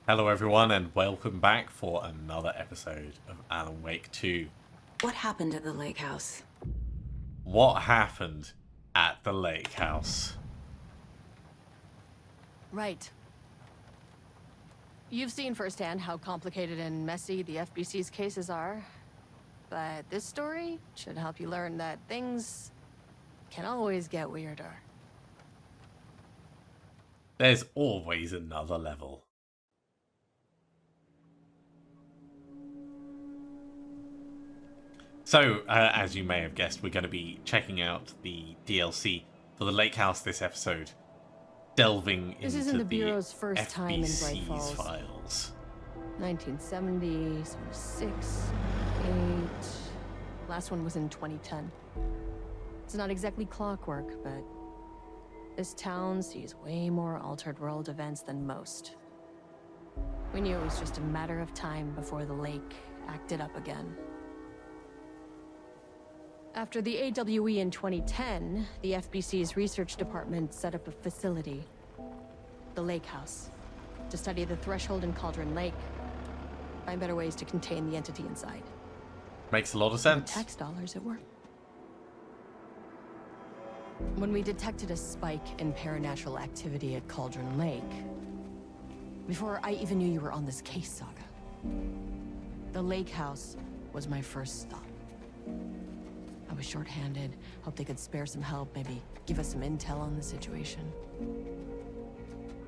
Hello everyone and welcome back for another episode of Alan Wake 2. What happened at the lake house? What happened at the lake house? Right. You've seen firsthand how complicated and messy the FBC's cases are. But this story should help you learn that things can always get weirder. There's always another level. So, as you may have guessed, we're going to be checking out the DLC for the lake house this episode. Delving This into isn't the Bureau's first FBC's time in Bright Falls. files. 1970, 76, 8... Last one was in 2010. It's not exactly clockwork, but this town sees way more altered world events than most. We knew it was just a matter of time before the lake acted up again. After the AWE in 2010, the FBC's research department set up a facility, the Lake House, to study the threshold in Cauldron Lake, find better ways to contain the entity inside. Makes a lot of sense. Tax dollars at work. When we detected a spike in paranatural activity at Cauldron Lake, before I even knew you were on this case, Saga, the Lake House was my first stop. I was short-handed, hoped they could spare some help, maybe give us some intel on the situation.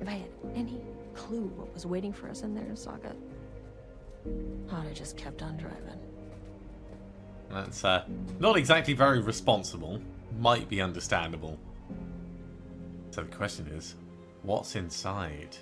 If I had any clue what was waiting for us in there, Saga, I'd have just kept on driving. That's not exactly very responsible. Might be understandable. So the question is, what's inside?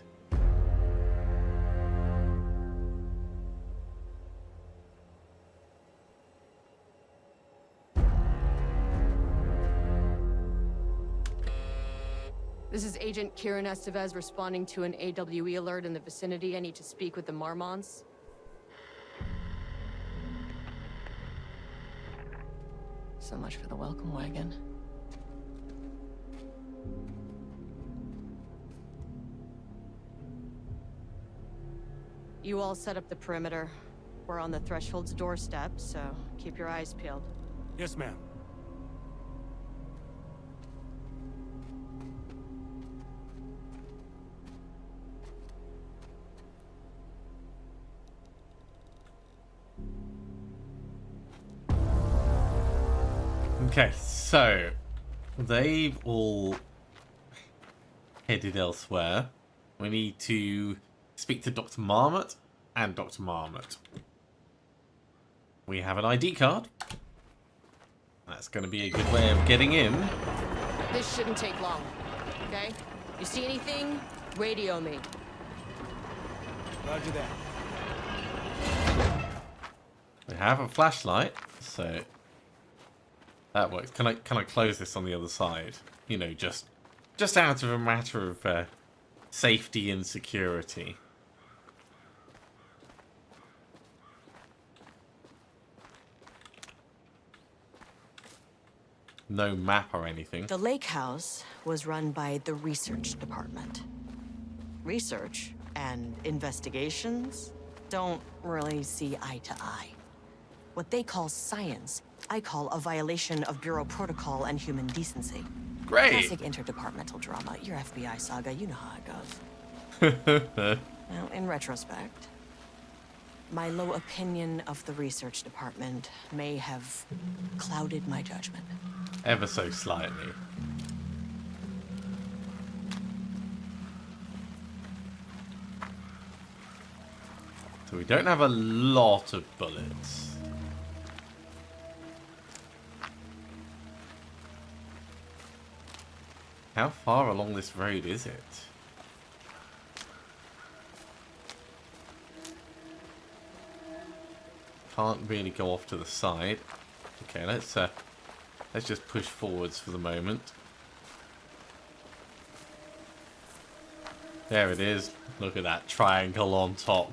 This is Agent Kieran Estevez responding to an AWE alert in the vicinity. I need to speak with the Marmonts. So much for the welcome wagon. You all set up the perimeter. We're on the Threshold's doorstep, so keep your eyes peeled. Yes, ma'am. Okay, so they've all headed elsewhere. We need to speak to Dr. Marmot and Dr. Marmot. We have an ID card. That's going to be a good way of getting in. This shouldn't take long, okay? You see anything? Radio me. Roger that. We have a flashlight, so that works. Can I close this on the other side? You know, just out of a matter of safety and security. No map or anything. The lake house was run by the research department. Research and investigations don't really see eye to eye. What they call science, I call a violation of Bureau protocol and human decency. Great! Classic interdepartmental drama. Your FBI saga, you know how it goes. Now, in retrospect, my low opinion of the research department may have clouded my judgment. Ever so slightly. So we don't have a lot of bullets. How far along this road is it? Can't really go off to the side. Okay, let's just push forwards for the moment. There it is. Look at that triangle on top.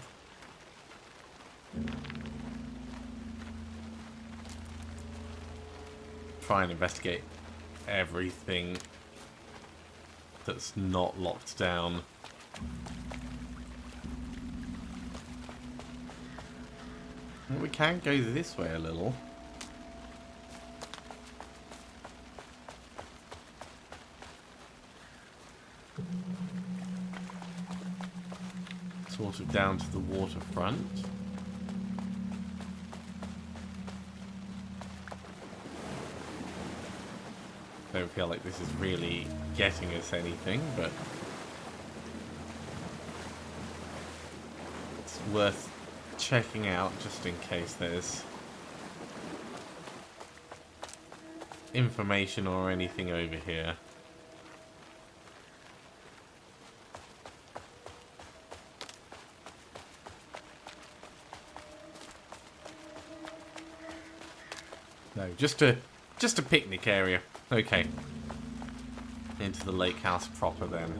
Try and investigate everything that's not locked down. Well, we can go this way a little. Sort of down to the waterfront. Don't feel like this is really getting us anything, but it's worth checking out just in case there's information or anything over here. No, just a picnic area. Okay. Into the lake house proper then.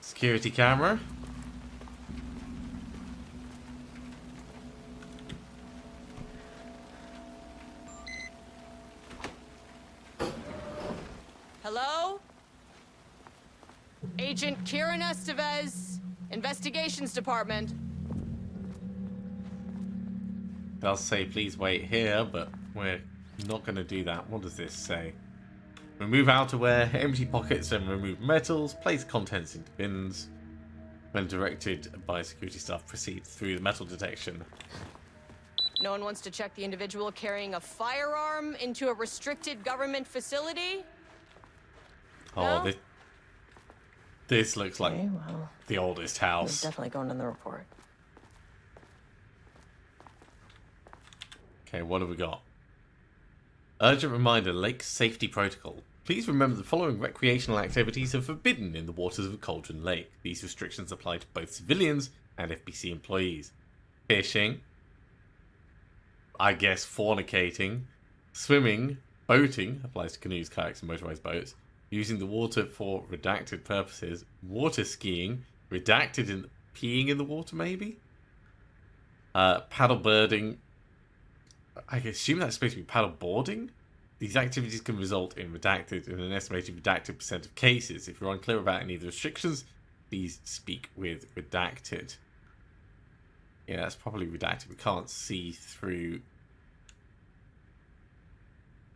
Security camera. Hello? Agent Kieran Estevez, Investigations Department. They'll say please wait here, but we're not going to do that. What does this say? Remove outerwear, empty pockets and remove metals, place contents into bins. When directed by security staff, proceed through the metal detection. No one wants to check the individual carrying a firearm into a restricted government facility? Oh, No? this looks like Okay, well, the oldest it's house. definitely going in the report. Okay, what have we got? Urgent reminder, lake safety protocol. Please remember the following recreational activities are forbidden in the waters of Cauldron Lake. These restrictions apply to both civilians and FBC employees. Fishing, I guess fornicating, swimming, boating, applies to canoes, kayaks and motorized boats, using the water for redacted purposes, water skiing, redacted in peeing in the water maybe? Paddle birding, I assume that's supposed to be paddle boarding? These activities can result in redacted in an estimated redacted % of cases. If you're unclear about any of the restrictions, please speak with redacted. Yeah, that's probably redacted. We can't see through.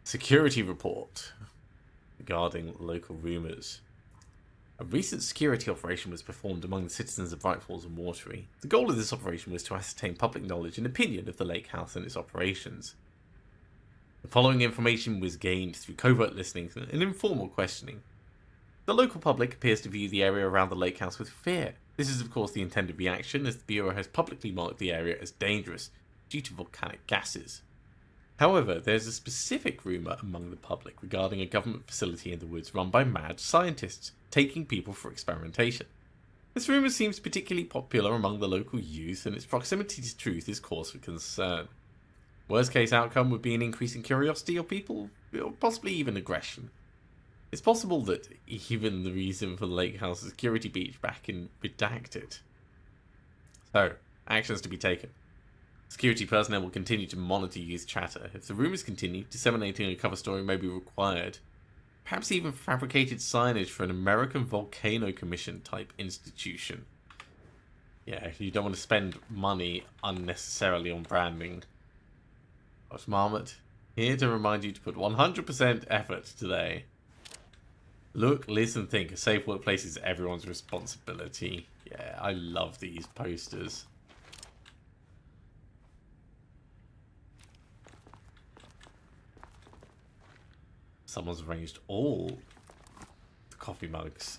Security report regarding local rumours. A recent security operation was performed among the citizens of Bright Falls and Watery. The goal of this operation was to ascertain public knowledge and opinion of the lake house and its operations. The following information was gained through covert listening and informal questioning. The local public appears to view the area around the lake house with fear. This is of course the intended reaction, as the Bureau has publicly marked the area as dangerous due to volcanic gases. However, there's a specific rumour among the public regarding a government facility in the woods run by mad scientists taking people for experimentation. This rumour seems particularly popular among the local youth, and its proximity to truth is cause for concern. Worst case outcome would be an increase in curiosity or people, or possibly even aggression. It's possible that even the reason for the lake house security beach back in redacted. So, actions to be taken. Security personnel will continue to monitor youth chatter. If the rumours continue, disseminating a cover story may be required. Perhaps even fabricated signage for an American Volcano Commission type institution. Yeah, you don't want to spend money unnecessarily on branding. Dr. Marmot, here to remind you to put 100% effort today. Look, listen, think. A safe workplace is everyone's responsibility. Yeah, I love these posters. Someone's arranged all the coffee mugs.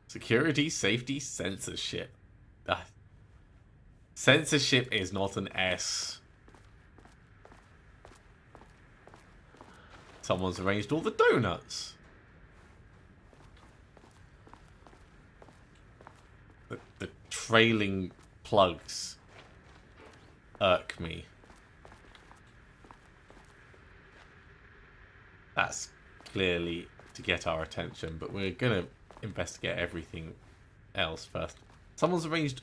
Security, safety, censorship. Censorship is not an S. Someone's arranged all the donuts. The trailing plugs irk me. That's clearly to get our attention, but we're going to investigate everything else first. Someone's arranged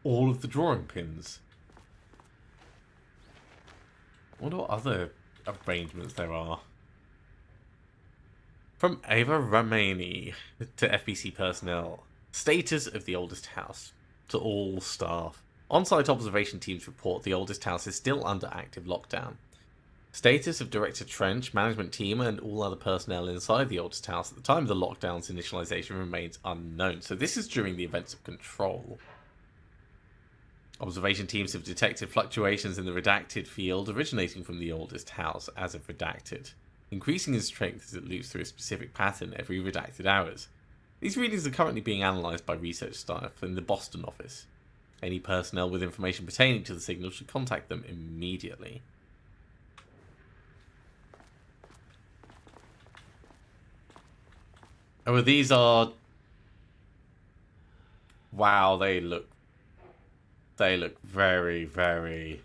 all of the drawing pins. I wonder what other arrangements there are. From Ava Ramani to FBC personnel. Status of the oldest house. To all staff. On-site observation teams report the oldest house is still under active lockdown. Status of Director Trench, management team, and all other personnel inside the oldest house at the time of the lockdown's initialization remains unknown. So this is during the events of control. Observation teams have detected fluctuations in the redacted field originating from the oldest house as of redacted, increasing in strength as it loops through a specific pattern every redacted hours. These readings are currently being analysed by research staff in the Boston office. Any personnel with information pertaining to the signal should contact them immediately. Oh, these are... Wow, they look very, very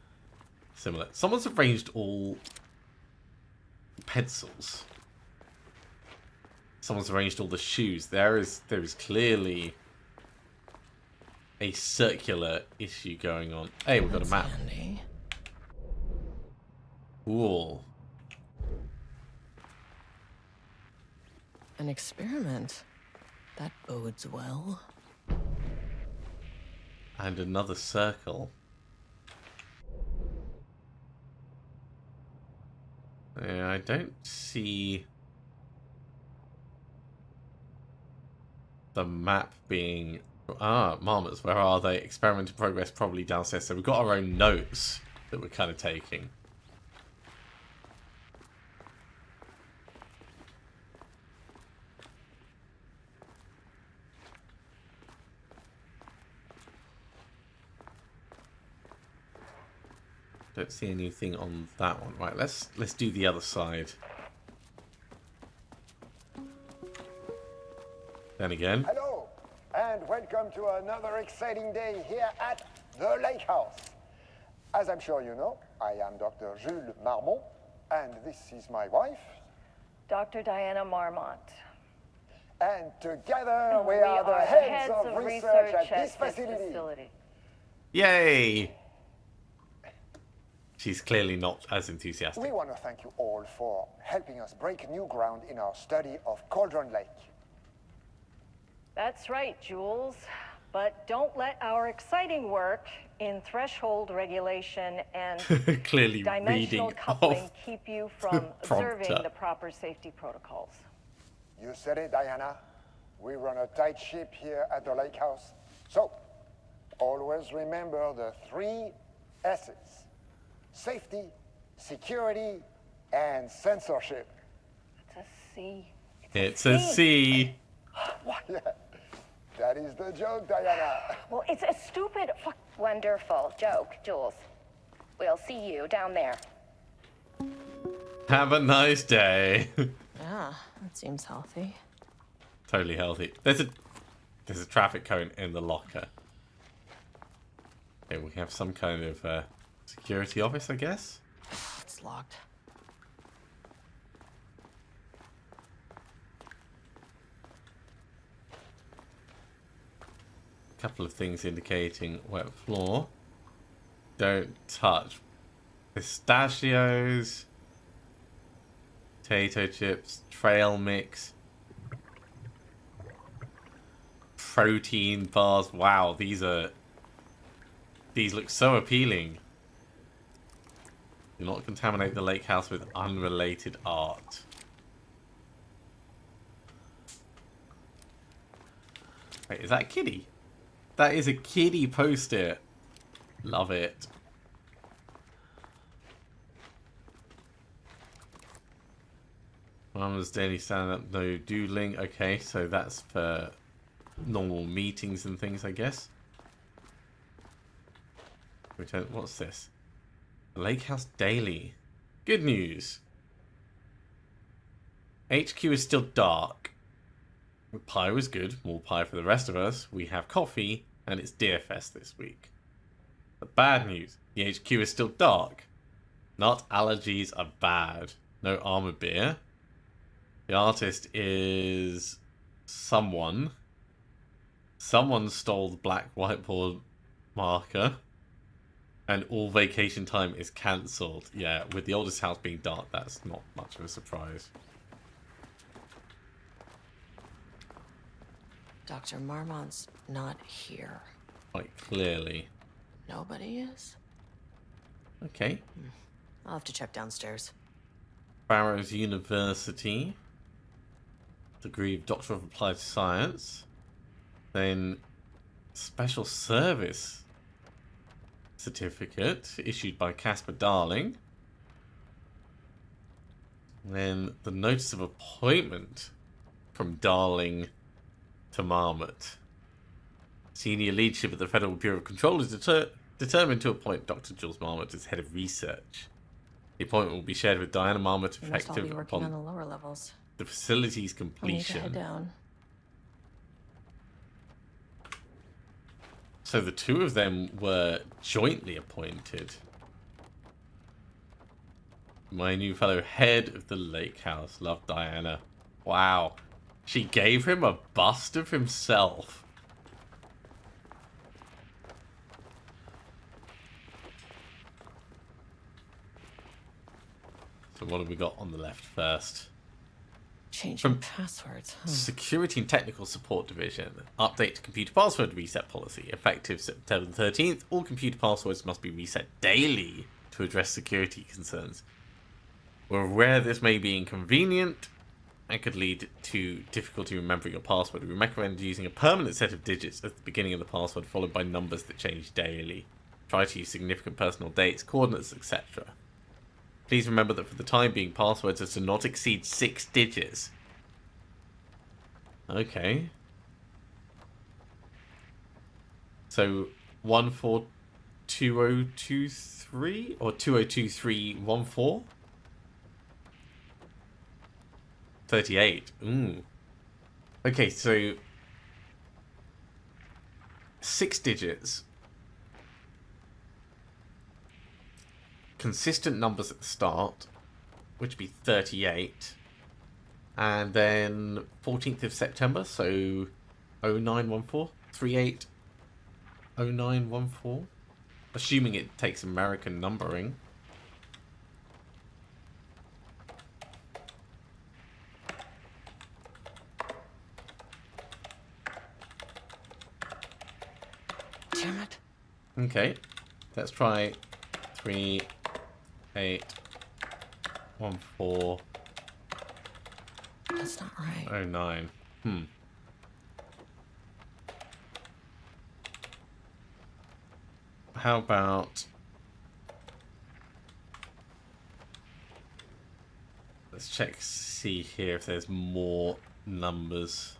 similar. Someone's arranged all pencils. Someone's arranged all the shoes. There is clearly a circular issue going on. Hey, we've got a map. Handy. Cool. An experiment. That bodes well. And another circle. Yeah, I don't see the map being... Ah, marmots, where are they? Experiment in progress, probably downstairs. So we've got our own notes that we're kind of taking. Don't see anything on that one. Right, let's do the other side. Then again. Hello, and welcome to another exciting day here at the Lake House. As I'm sure you know, I am Dr. Jules Marmont, and this is my wife. Dr. Diana Marmont. And together we are the heads of research at this facility. Yay! She's clearly not as enthusiastic. We want to thank you all for helping us break new ground in our study of Cauldron Lake. That's right, Jules. But don't let our exciting work in threshold regulation and Clearly dimensional reading coupling off keep you from observing prompter. the proper safety protocols. You said it, Diana. We run a tight ship here at the Lake House. So, always remember the 3 S's. Safety, security, and censorship. It's a C. It's a C. Yeah, that is the joke, Diana. Well, it's a stupid, wonderful joke, Jules. We'll see you down there. Have a nice day. Yeah, that seems healthy. Totally healthy. There's a traffic cone in the locker. Okay, we have some kind of security office, I guess. It's locked. A couple of things indicating wet floor. Don't touch. Pistachios. Potato chips. Trail mix. Protein bars. Wow, these look so appealing. Do not contaminate the lake house with unrelated art. Wait, is that a kiddie? That is a kiddie post-it. Love it. Mama's daily stand-up, no doodling. Okay, so that's for normal meetings and things, I guess. What's this? Lake House Daily. Good news. HQ is still dark. Pie was good. More pie for the rest of us. We have coffee, and it's Deerfest this week. The bad news. The HQ is still dark. Not allergies are bad. No armor beer. The artist is someone. Someone stole the black whiteboard marker. And all vacation time is cancelled. Yeah, with the oldest house being dark, that's not much of a surprise. Dr. Marmont's not here. Quite clearly. Nobody is? Okay. I'll have to check downstairs. Barrows University. Degree of Doctor of Applied Science. Then Special Service Certificate issued by Casper Darling. Then the Notice of Appointment from Darling to Marmot. Senior leadership at the Federal Bureau of Control is determined to appoint Dr. Jules Marmot as head of research. The appointment will be shared with Diana Marmot We must all be effective working on upon the lower levels. the facility's I need to completion. head down. So the two of them were jointly appointed. My new fellow head of the lake house. Love, Diana. Wow. She gave him a bust of himself. So what have we got on the left first? Changing passwords, huh? Security and Technical Support Division. Update to computer password reset policy. Effective September 13th, all computer passwords must be reset daily to address security concerns. We're aware this may be inconvenient and could lead to difficulty remembering your password. We recommend using a permanent set of digits at the beginning of the password, followed by numbers that change daily. Try to use significant personal dates, coordinates, etc. Please remember that for the time being, passwords are to not exceed 6 digits. Okay. So 142023 or 202314? 38. Ooh. Okay, so 6 digits. Consistent numbers at the start, which would be 38. And then 14th of September, so 0914, 380914. Assuming it takes American numbering. Damn it. Okay, let's try 381409. That's not right. How about... Let's check, see here if there's more numbers.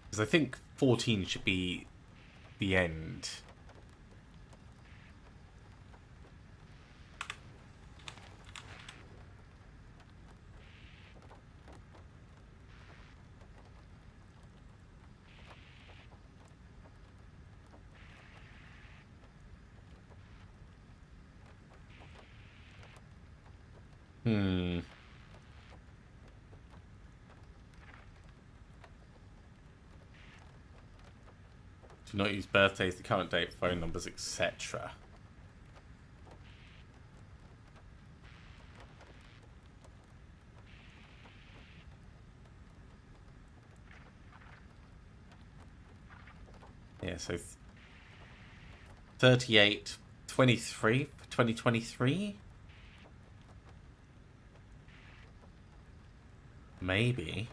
Because I think 14 should be the end. Do not use birthdays, the current date, phone numbers, etc. Yeah, so 3823 for 2023? Maybe.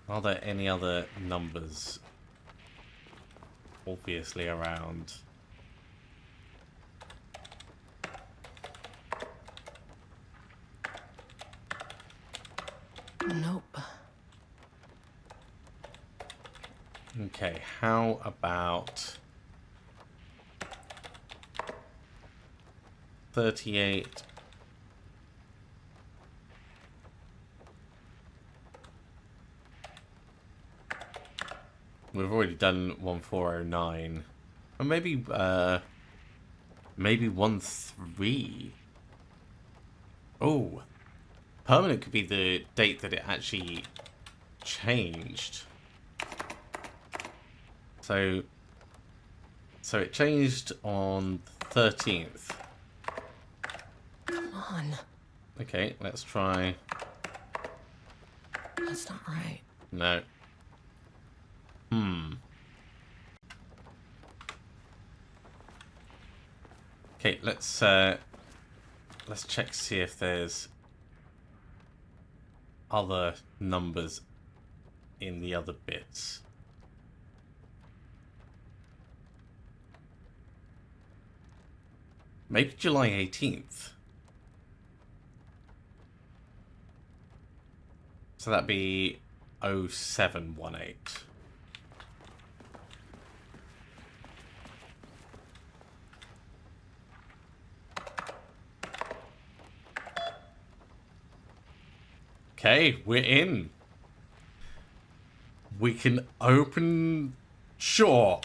Are there any other numbers obviously around? Nope. Okay, how about 38? We've already done 1409. Or maybe maybe 13. Oh. Permanent could be the date that it actually changed. So it changed on 13th. Come on. Okay, let's try... That's not right. No. Okay, let's check, see if there's other numbers in the other bits. Maybe July 18th. So that'd be 0718. Okay, we're in. We can open... Sure.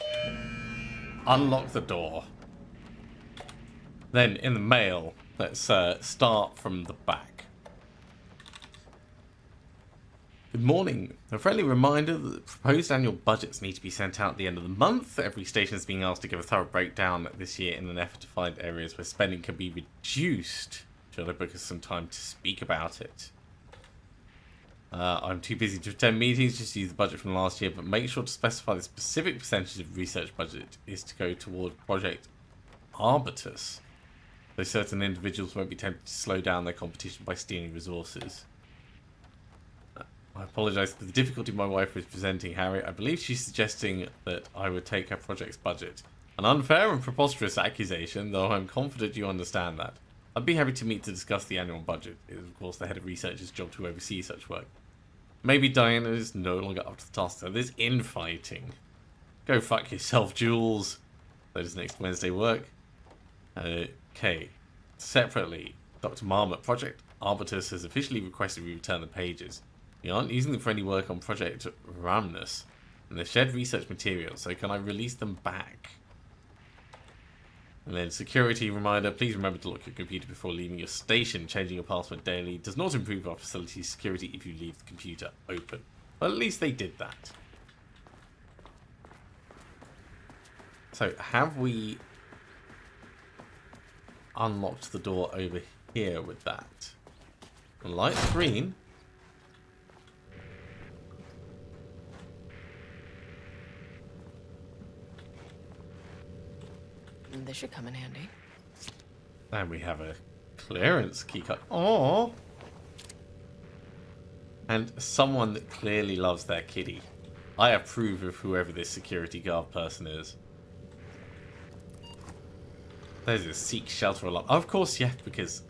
Unlock the door. Then, in the mail, let's start from the back. Good morning. A friendly reminder that the proposed annual budgets need to be sent out at the end of the month. Every station is being asked to give a thorough breakdown this year in an effort to find areas where spending can be reduced. Should I book us some time to speak about it? I'm too busy to attend meetings, just use the budget from last year, but make sure to specify the specific percentage of research budget is to go toward Project Arbitus, though certain individuals won't be tempted to slow down their competition by stealing resources. I apologise for the difficulty my wife was presenting, Harry. I believe she's suggesting that I would take her project's budget. An unfair and preposterous accusation, though I'm confident you understand that. I'd be happy to meet to discuss the annual budget. It is, of course, the head of research's job to oversee such work. Maybe Diana is no longer up to the task, so there's infighting. Go fuck yourself, Jules. So does next Wednesday work? Okay. Separately, Dr. Marmot, Project Arbitus has officially requested we return the pages. We aren't using them for any work on Project Ramnus, and they've shared research materials, so can I release them back? And then security reminder, please remember to lock your computer before leaving your station. Changing your password daily does not improve our facility's security if you leave the computer open. Well, at least they did that. So, have we unlocked the door over here with that? The light's green. This should come in handy. And we have a clearance keycard. Oh, and someone that clearly loves their kitty. I approve of whoever this security guard person is. There's a seek shelter alarm. Of course, yeah, because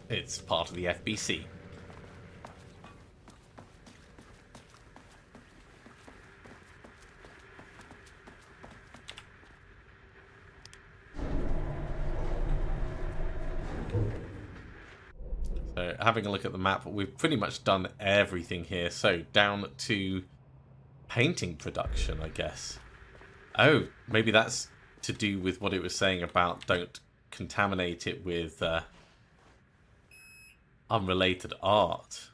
it's part of the FBC. So, having a look at the map, we've pretty much done everything here. So, down to painting production, I guess. Oh, maybe that's to do with what it was saying about don't contaminate it with unrelated art.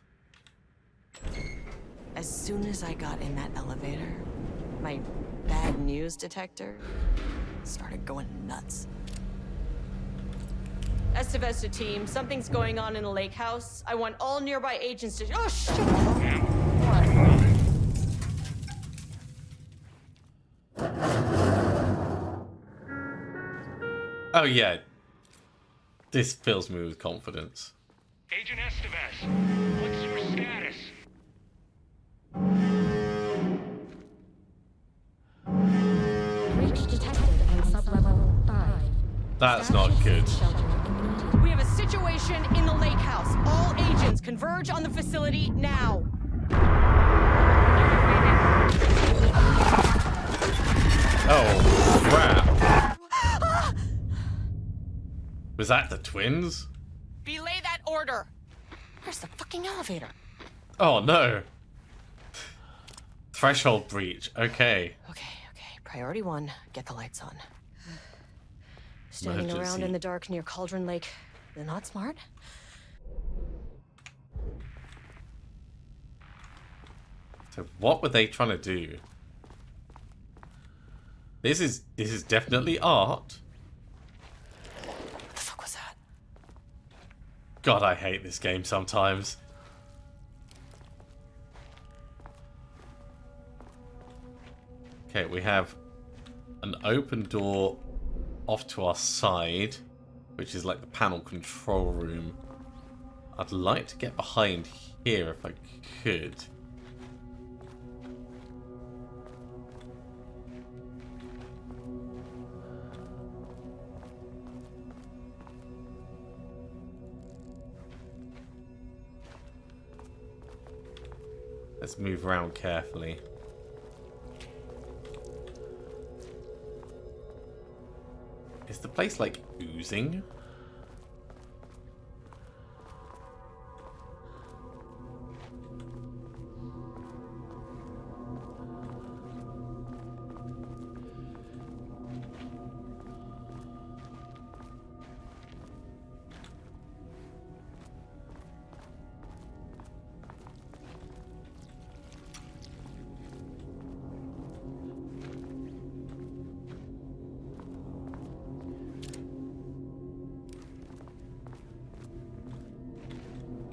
As soon as I got in that elevator, my bad news detector started going nuts. Estevesta team, something's going on in the lake house. I want all nearby agents to... Oh, shit! Oh, yeah. This fills me with confidence. Agent Estevez, what's your status? Breach detected on sublevel 5. That's not good. We have a situation in the lake house. All agents converge on the facility now. Oh, crap. Was that the twins? Belay that order. Where's the fucking elevator? Oh, no. Threshold breach. Okay. Okay. Priority 1, get the lights on. Standing Emergency. around in the dark near Cauldron Lake, they're not smart? So what were they trying to do? This is definitely art. God, I hate this game sometimes. Okay, we have an open door off to our side, which is like the panel control room. I'd like to get behind here if I could. Let's move around carefully. Is the place like oozing?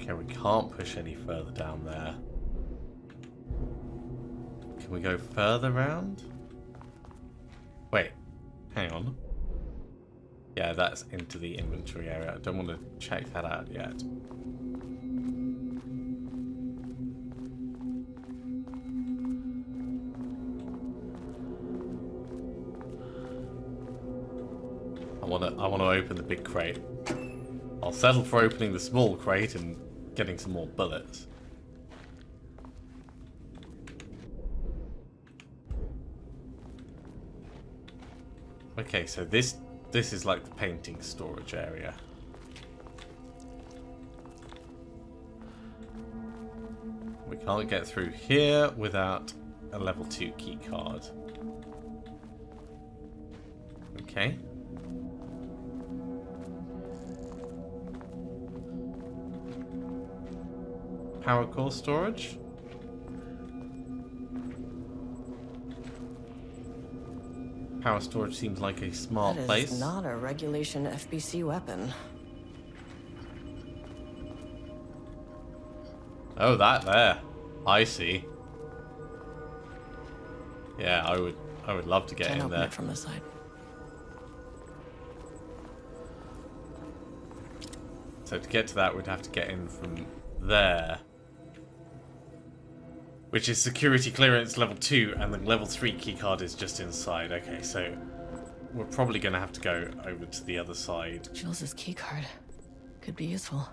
Okay, we can't push any further down there. Can we go further round? Wait, hang on. Yeah, that's into the inventory area. I don't want to check that out yet. I want to open the big crate. I'll settle for opening the small crate and getting some more bullets. Okay, so this is like the painting storage area. We can't get through here without a level 2 key card. Okay. Power core storage. Power storage seems like a smart place. That is not a regulation FBC weapon. Oh, that there. I see. Yeah, I would love to get Can't in open there. it from the side. So to get to that, we'd have to get in from there. Which is security clearance level 2, and the level 3 keycard is just inside. Okay, so we're probably going to have to go over to the other side. Jules's keycard could be useful.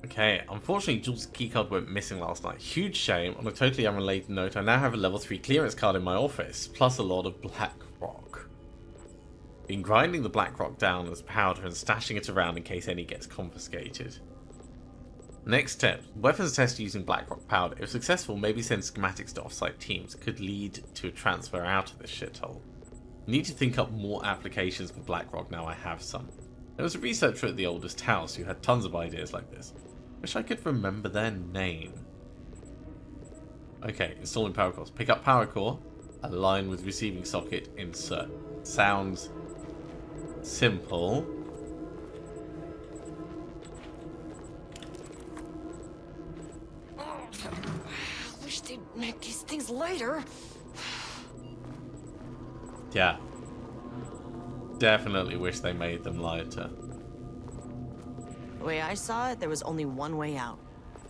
Okay, unfortunately Jules' keycard went missing last night. Huge shame. On a totally unrelated note, I now have a level 3 clearance card in my office, plus a lot of black rock. Been grinding the black rock down as powder and stashing it around in case any gets confiscated. Next step, weapons test using Blackrock powder. If successful, maybe send schematics to offsite teams. Could lead to a transfer out of this shithole. Need to think up more applications for Blackrock now I have some. There was a researcher at the oldest house who had tons of ideas like this. Wish I could remember their name. Okay, installing power cores. Pick up power core, align with receiving socket, insert. Sounds simple. Wish they'd make these things lighter. Yeah. Definitely wish they made them lighter. The way I saw it, there was only one way out.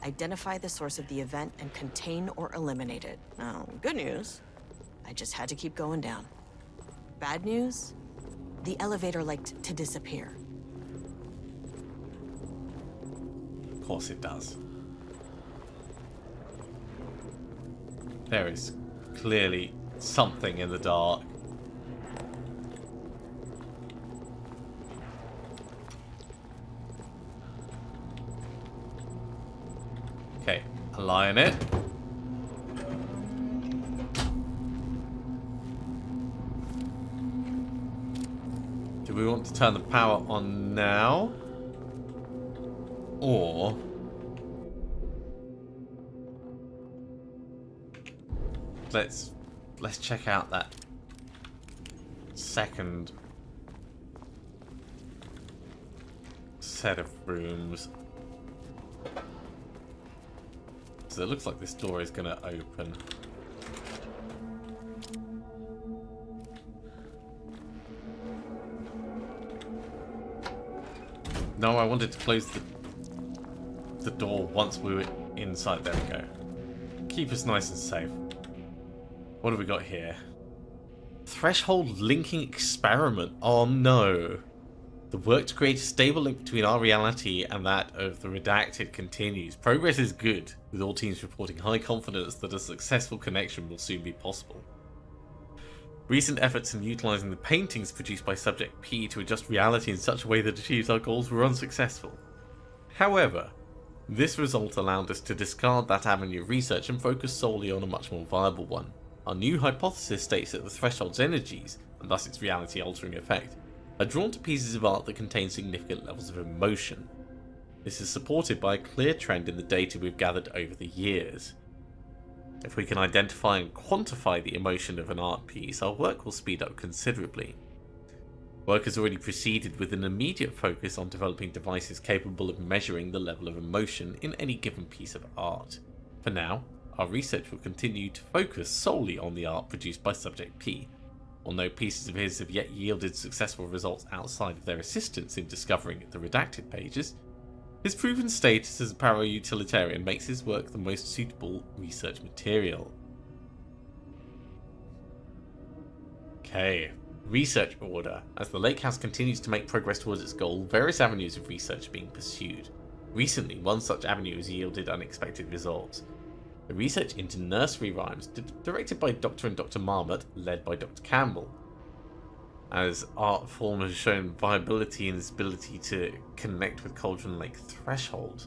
Identify the source of the event and contain or eliminate it. Now, good news, I just had to keep going down. Bad news, the elevator liked to disappear. Of course it does. There is clearly something in the dark. Okay, align it. Do we want to turn the power on now? Or let's check out that second set of rooms. so it looks like this door is going to open. No, I wanted to close the door once we were inside. There we go. Keep us nice and safe. What have we got here? Threshold linking experiment. Oh no. The work to create a stable link between our reality and that of the Redacted continues. Progress is good, with all teams reporting high confidence that a successful connection will soon be possible. Recent efforts in utilising the paintings produced by Subject P to adjust reality in such a way that achieves our goals were unsuccessful. However, this result allowed us to discard that avenue of research and focus solely on a much more viable one. Our new hypothesis states that the Threshold's energies, and thus its reality-altering effect, are drawn to pieces of art that contain significant levels of emotion. This is supported by a clear trend in the data we've gathered over the years. If we can identify and quantify the emotion of an art piece, our work will speed up considerably. Work has already proceeded with an immediate focus on developing devices capable of measuring the level of emotion in any given piece of art. For now, our research will continue to focus solely on the art produced by Subject P. Although pieces of his have yet yielded successful results outside of their assistance in discovering the redacted pages, his proven status as a para-utilitarian makes his work the most suitable research material. Okay, research order. As the Lake House continues to make progress towards its goal, various avenues of research are being pursued. Recently, one such avenue has yielded unexpected results. A research into nursery rhymes, directed by Dr. and Dr. Marmot, led by Dr. Campbell. As art form has shown viability in its ability to connect with Cauldron Lake threshold.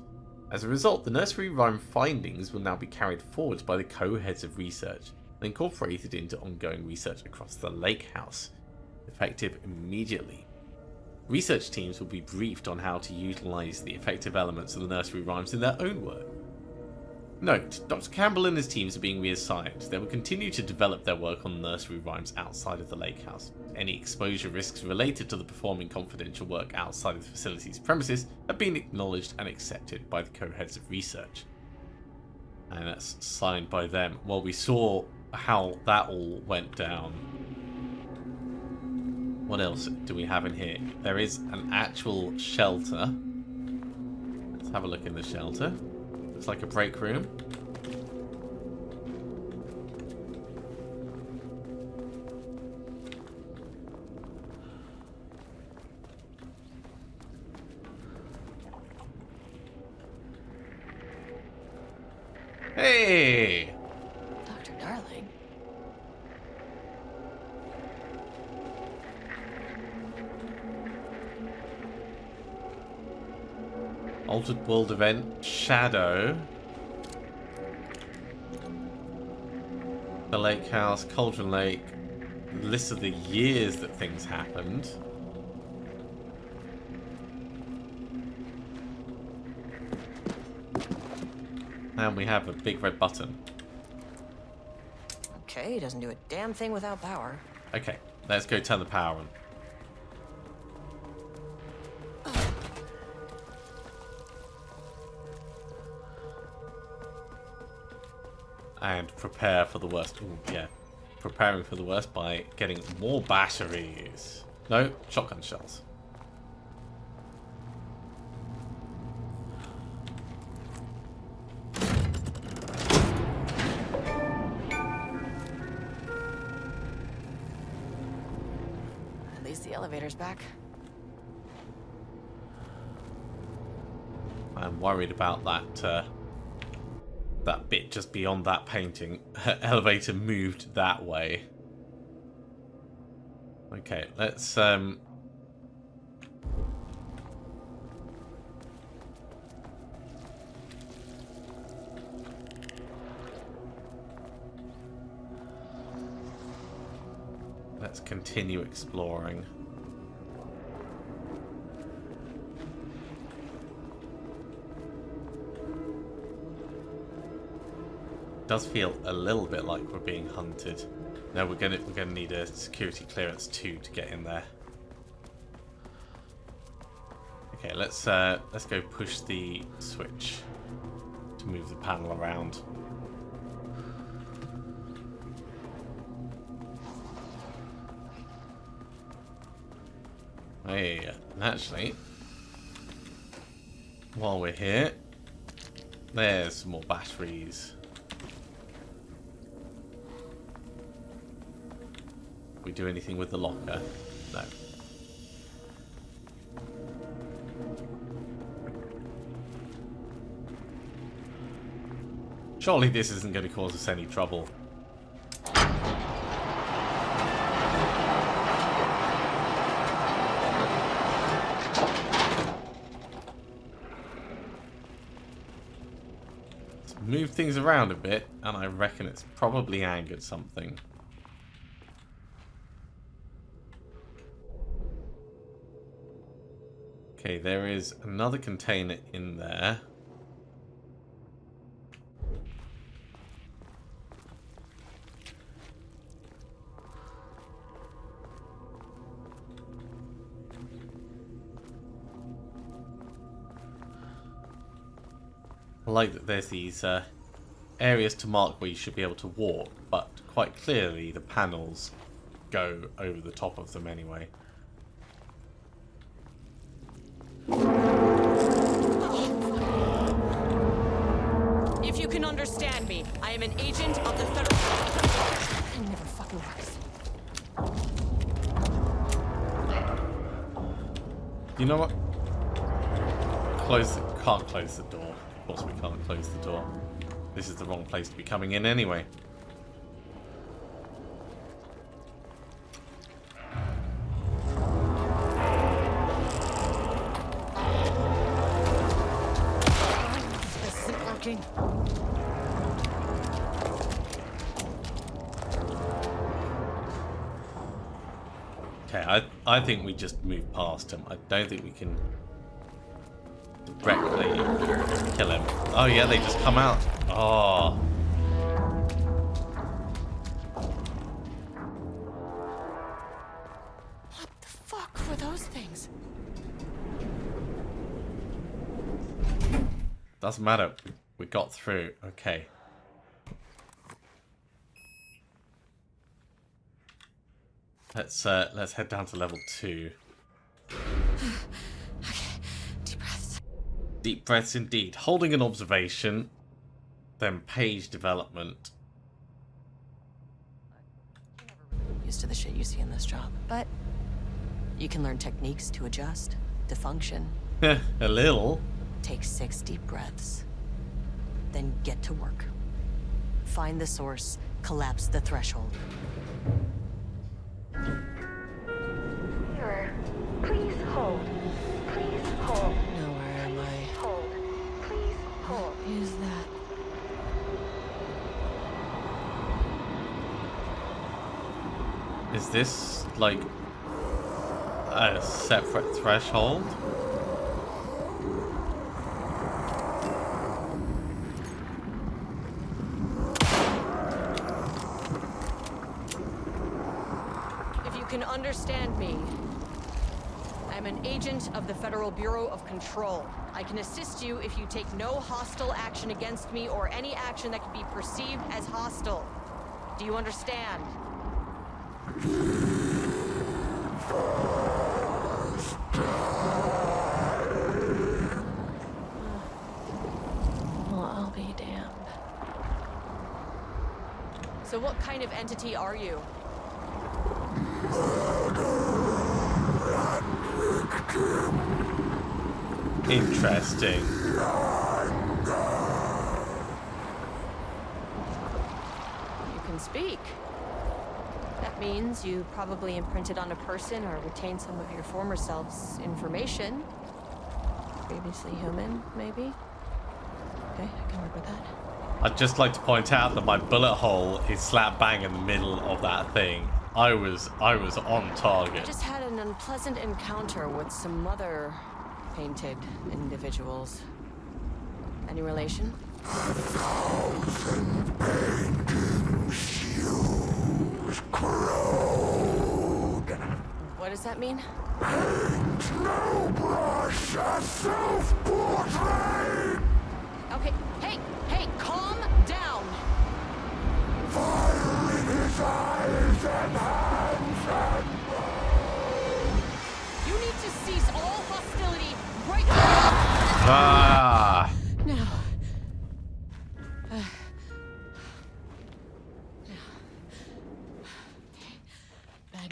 As a result, the nursery rhyme findings will now be carried forward by the co-heads of research and incorporated into ongoing research across the Lake House, effective immediately. Research teams will be briefed on how to utilise the effective elements of the nursery rhymes in their own work. Note, Dr. Campbell and his teams are being reassigned. They will continue to develop their work on nursery rhymes outside of the Lake House. Any exposure risks related to the performing confidential work outside of the facility's premises have been acknowledged and accepted by the co-heads of research. And that's signed by them. Well, we saw how that all went down. What else do we have in here? There is an actual shelter. Let's have a look in the shelter. Looks like a break room. Hey! Dr. Darling. Altered World Event, Shadow. The Lake House, Cauldron Lake. List of the years that things happened. And we have a big red button. Okay, doesn't do a damn thing without power. Okay, let's go turn the power on. And prepare for the worst. Ooh, yeah. Preparing for the worst by getting more batteries. No, shotgun shells. At least the elevator's back. I'm worried about that that bit just beyond that painting. Elevator moved that way. Okay, let's continue exploring. Does feel a little bit like we're being hunted. No, we're gonna need a security clearance too to get in there. Okay, let's go push the switch to move the panel around. Hey, and actually, while we're here, there's some more batteries. We do anything with the locker? No. Surely this isn't going to cause us any trouble. Let's move things around a bit, and I reckon it's probably angered something. Okay, there is another container in there. I like that there's these areas to mark where you should be able to walk, but quite clearly the panels go over the top of them anyway. If you can understand me, I am an agent of the federal... It never fucking works. You know what? Can't close the door. Of course we can't close the door. This is the wrong place to be coming in anyway. This isn't working. Okay, I think we just move past him. I don't think we can directly kill him. Oh yeah, they just come out. Oh. What the fuck were those things? Doesn't matter. We got through. Okay. Let's head down to level 2. Deep breaths. Deep breaths indeed. Holding an observation, then page development. Used to the shit you see in this job, but you can learn techniques to adjust, to function. A little. Take 6 deep breaths, then get to work. Find the source, collapse the threshold. Mirror, please hold. Please hold. Now where am I? Hold. Please hold. What is that? Is this like a separate threshold? If you can understand me, I'm an agent of the Federal Bureau of Control. I can assist you if you take no hostile action against me or any action that can be perceived as hostile. Do you understand? Well, I'll be damned. So what kind of entity are you? Interesting. You can speak. That means you probably imprinted on a person or retained some of your former self's information. Previously human, maybe? Okay, I can work with that. I'd just like to point out that my bullet hole is slap bang in the middle of that thing. I was on I target. just had an unpleasant encounter with some other painted individuals. Any relation? What does that mean? Okay, hey!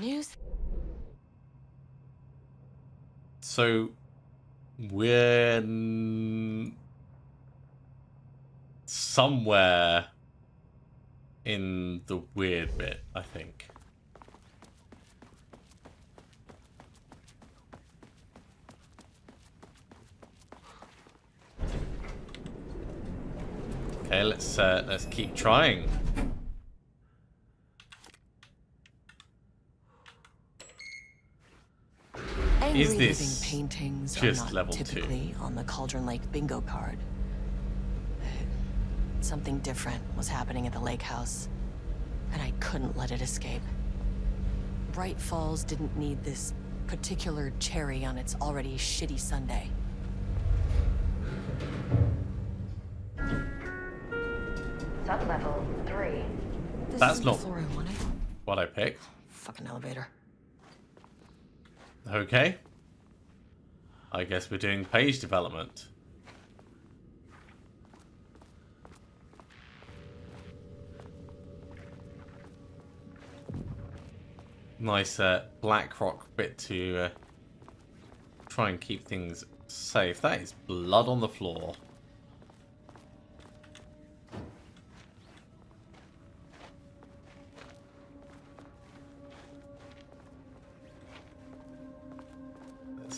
Good news? So we're somewhere in the weird bit, I think. Okay, let's keep trying. Angry Is living this paintings just are not level 2? typically on the Cauldron Lake bingo card. Something different was happening at the lake house, and I couldn't let it escape. Bright Falls didn't need this particular cherry on its already shitty sundae. Sub-level 3. This That's isn't not the floor I wanted. what I picked. Fucking elevator. Okay. I guess we're doing page development. Nice black rock bit to try and keep things safe. That is blood on the floor.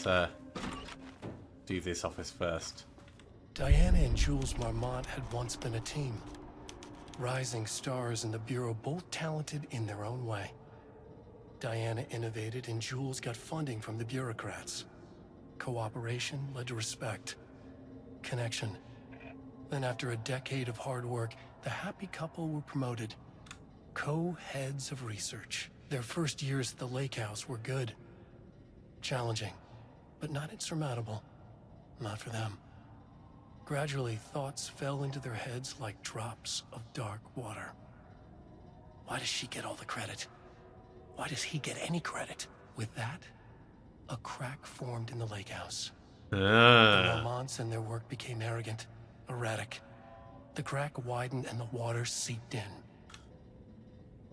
Let's do this office first. Diana and Jules Marmont had once been a team. Rising stars in the Bureau, both talented in their own way. Diana innovated and Jules got funding from the bureaucrats. Cooperation led to respect. Connection. Then after a decade of hard work, the happy couple were promoted. Co-heads of research. Their first years at the lake house were good. Challenging, but not insurmountable. Not for them. Gradually, thoughts fell into their heads like drops of dark water. Why does she get all the credit? Why does he get any credit? With that, a crack formed in the lake house. The Marmonts and their work became arrogant, erratic. The crack widened and the water seeped in.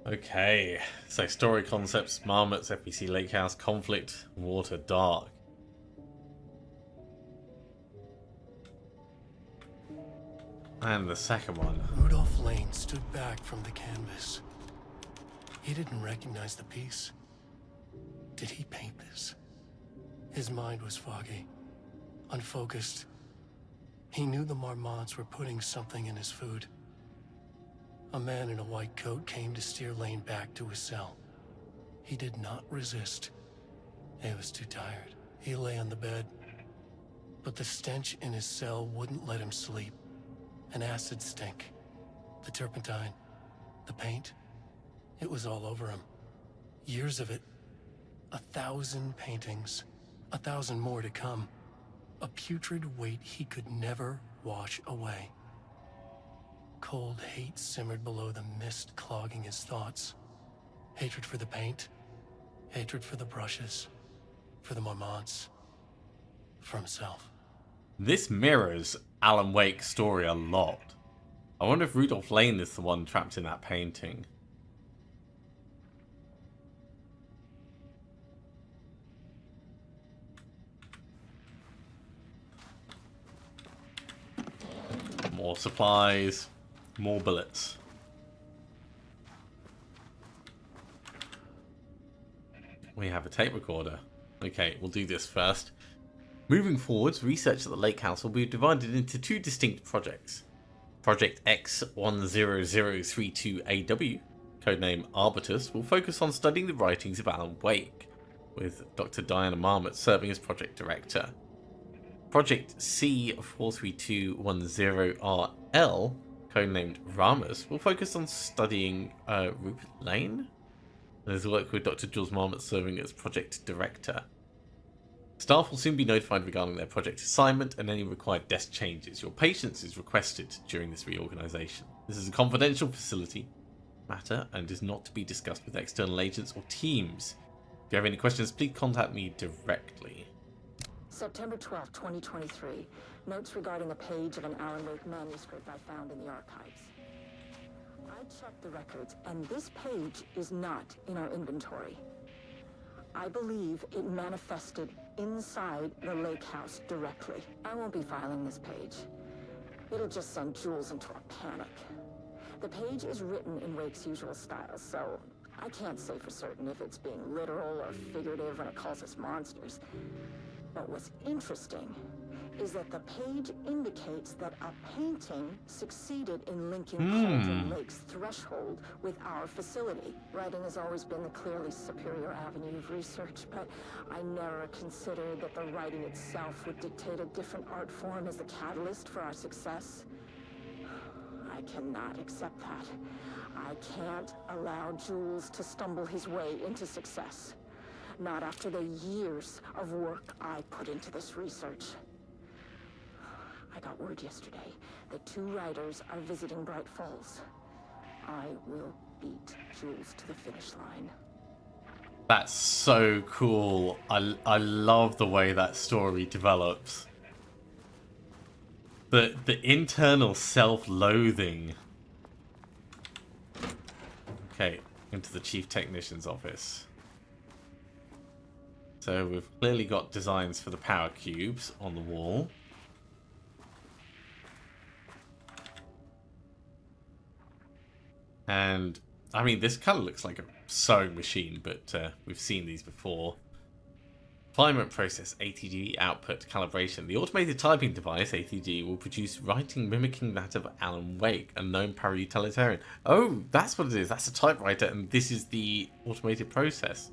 Okay, so story concepts, marmots, FBC lake house, conflict, water, dark. And the second one. Rudolph Lane stood back from the canvas. He didn't recognize the piece. Did he paint this? His mind was foggy, unfocused. He knew the Marmonts were putting something in his food. A man in a white coat came to steer Lane back to his cell. He did not resist. He was too tired. He lay on the bed, but the stench in his cell wouldn't let him sleep. An acid stink. The turpentine. The paint. It was all over him. Years of it. 1,000 paintings. 1,000 more to come. A putrid weight he could never wash away. Cold hate simmered below the mist clogging his thoughts. Hatred for the paint. Hatred for the brushes. For the Marmonts. For himself. This mirrors Alan Wake's story a lot. I wonder if Rudolph Lane is the one trapped in that painting. More supplies, more bullets. We have a tape recorder. Okay, we'll do this first. Moving forwards, research at the lake house will be divided into two distinct projects. Project X10032AW, codename Arbitus, will focus on studying the writings of Alan Wake, with Dr. Diana Marmot serving as project director. Project C43210RL, codenamed Ramus, will focus on studying Rupert Lane, and his work with Dr. Jules Marmot serving as project director. Staff will soon be notified regarding their project assignment and any required desk changes. Your patience is requested during this reorganization. This is a confidential facility matter and is not to be discussed with external agents or teams. If you have any questions, please contact me directly. September 12, 2023. Notes regarding a page of an Alan Wake manuscript I found in the archives. I checked the records, and this page is not in our inventory. I believe it manifested inside the lake house directly. I won't be filing this page. It'll just send Jules into a panic. The page is written in Wake's usual style, so I can't say for certain if it's being literal or figurative when it calls us monsters. But what's interesting is that the page indicates that a painting succeeded in linking Cauldron Lake's threshold with our facility. Writing has always been the clearly superior avenue of research, but I never considered that the writing itself would dictate a different art form as the catalyst for our success. I cannot accept that. I can't allow Jules to stumble his way into success. Not after the years of work I put into this research. I got word yesterday that 2 writers are visiting Bright Falls. I will beat Jules to the finish line. That's so cool. I love the way that story develops. The internal self-loathing. Okay, into the chief technician's office. So we've clearly got designs for the power cubes on the wall. And, I mean, this kind of looks like a sewing machine, but we've seen these before. Refinement process, ATD output calibration. The automated typing device, ATD, will produce writing mimicking that of Alan Wake, a known para-utilitarian. Oh, that's what it is. That's a typewriter, and this is the automated process.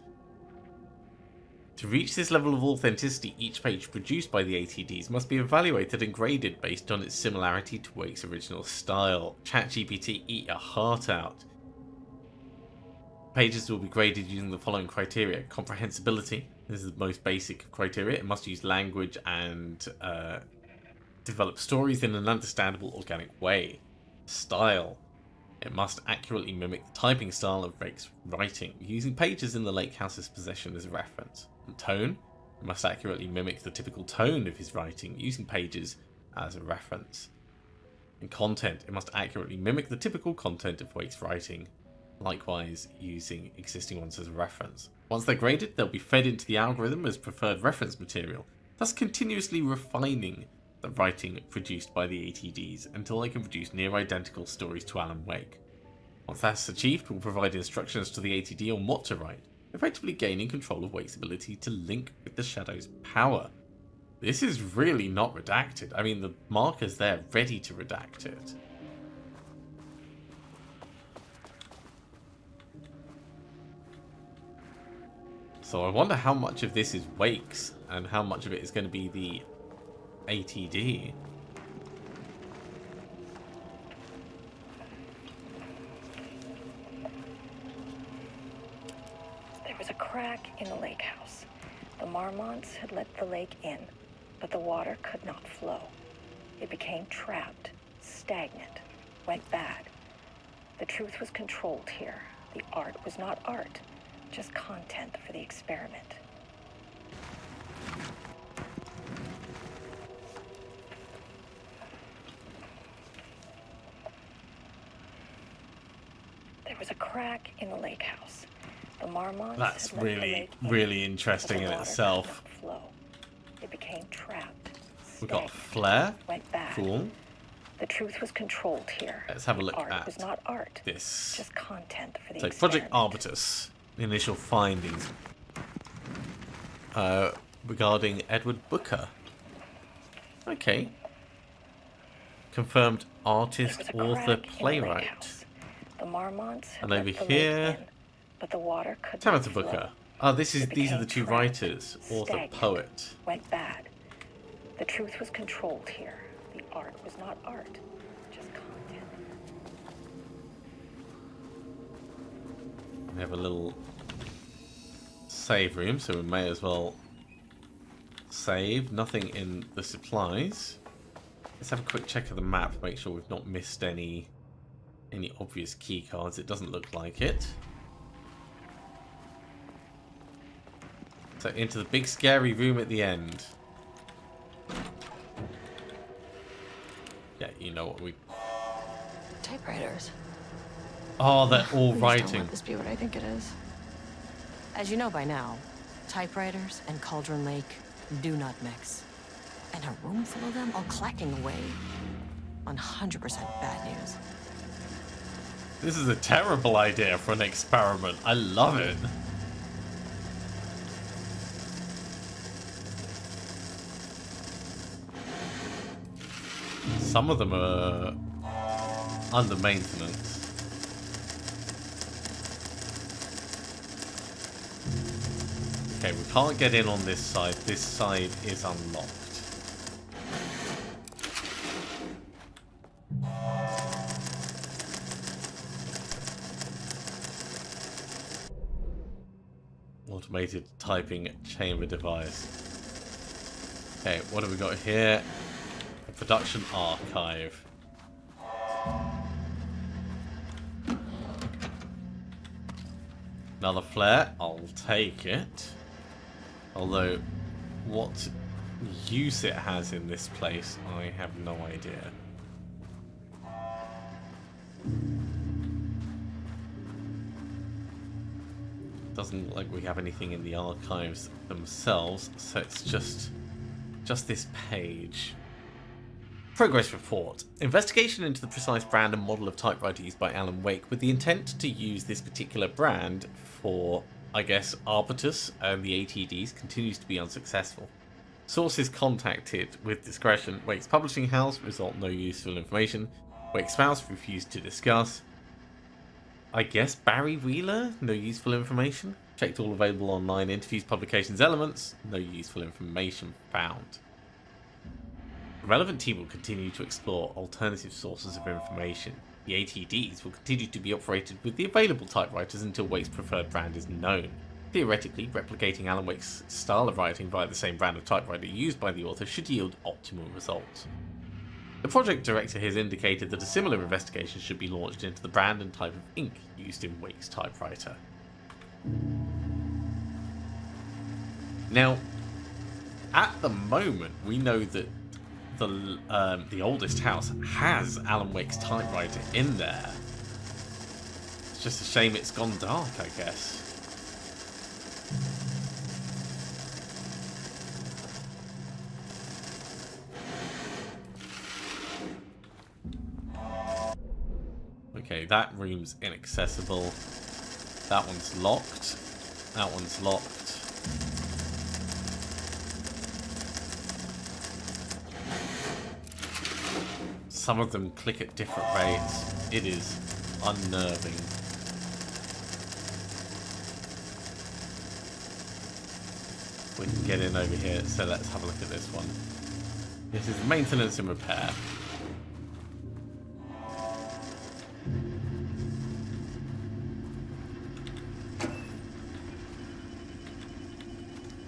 To reach this level of authenticity, each page produced by the ATDs must be evaluated and graded based on its similarity to Wake's original style. ChatGPT, eat your heart out. Pages will be graded using the following criteria. Comprehensibility. This is the most basic criteria. It must use language and develop stories in an understandable, organic way. Style. It must accurately mimic the typing style of Wake's writing, using pages in the Lake House's possession as a reference. And tone. It must accurately mimic the typical tone of his writing, using pages as a reference. And content. It must accurately mimic the typical content of Wake's writing, likewise using existing ones as a reference. Once they're graded, they'll be fed into the algorithm as preferred reference material, thus continuously refining the writing produced by the ATDs until they can produce near-identical stories to Alan Wake. Once that's achieved, we'll provide instructions to the ATD on what to write, effectively gaining control of Wake's ability to link with the Shadow's power. This is really not redacted. I mean, the marker's there ready to redact it. So I wonder how much of this is Wake's and how much of it is going to be the ATD. There was a crack in the lake house. The Marmonts had let the lake in, but the water could not flow. It became trapped, stagnant, went bad. The truth was controlled here. The art was not art, just content for the experiment. There was a crack in the lake house. The Marmonts That's had let the really, lake in, really interesting but the in water itself. could not flow. It became trapped. We've got a stagnant, flare. went bad. Cool. The truth was controlled here. Let's have a look art at was not art, this. just content for the So, experiment. Project Arbitus. Initial findings regarding Edward Booker. Okay. Confirmed artist, There was a author, crack in the lake playwright. house. The Marmonts had And let over the lake here, in, but the water could Tamara not Booker. flow. Oh, these are It the became two trapped, writers, author, stagnant, poet. went bad. The truth was controlled here. The art was not art, just content. We have a little save room, so we may as well save. Nothing in the supplies. Let's have a quick check of the map, make sure we've not missed any obvious key cards. It doesn't look like it. So into the big scary room at the end. Yeah, you know what we... Typewriters. Oh, they're all Please don't writing. let this be what I think it is. As you know by now, Typewriters and Cauldron Lake do not mix. And a room full of them all clacking away. 100% bad news. This is a terrible idea for an experiment. I love it. Some of them are under maintenance. Okay, we can't get in on this side. This side is unlocked. Automated typing chamber device. Okay, what have we got here? A production archive. Another flare. I'll take it. Although, what use it has in this place, I have no idea. Doesn't look like we have anything in the archives themselves, so it's just this page. Progress report. Investigation into the precise brand and model of typewriter used by Alan Wake with the intent to use this particular brand for, I guess, Arbutus and the ATDs continues to be unsuccessful. Sources contacted with discretion. Wake's publishing house, result no useful information. Wake's spouse refused to discuss. I guess Barry Wheeler, no useful information. Checked all available online interviews, publications, elements, no useful information found. The relevant team will continue to explore alternative sources of information. The ATDs will continue to be operated with the available typewriters until Wake's preferred brand is known. Theoretically, replicating Alan Wake's style of writing via the same brand of typewriter used by the author should yield optimal results. The project director has indicated that a similar investigation should be launched into the brand and type of ink used in Wake's typewriter. Now, at the moment, we know that the oldest house has Alan Wake's typewriter in there. It's just a shame it's gone dark, I guess. Okay, that room's inaccessible. That one's locked. That one's locked. Some of them click at different rates. It is unnerving. We can get in over here, so let's have a look at this one. This is maintenance and repair.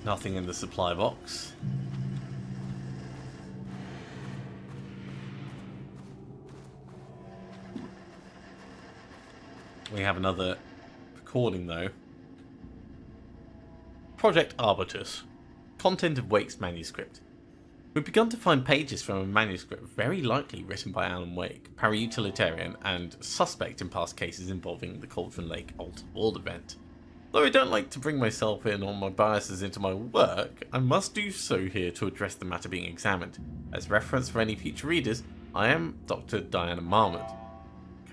Nothing in the supply box. We have another recording though. Project Arbutus. Content of Wake's manuscript. We've begun to find pages from a manuscript very likely written by Alan Wake, para-utilitarian and suspect in past cases involving the Cauldron Lake Altered World event. Though I don't like to bring myself in on my biases into my work, I must do so here to address the matter being examined. As reference for any future readers, I am Dr. Diana Marmot,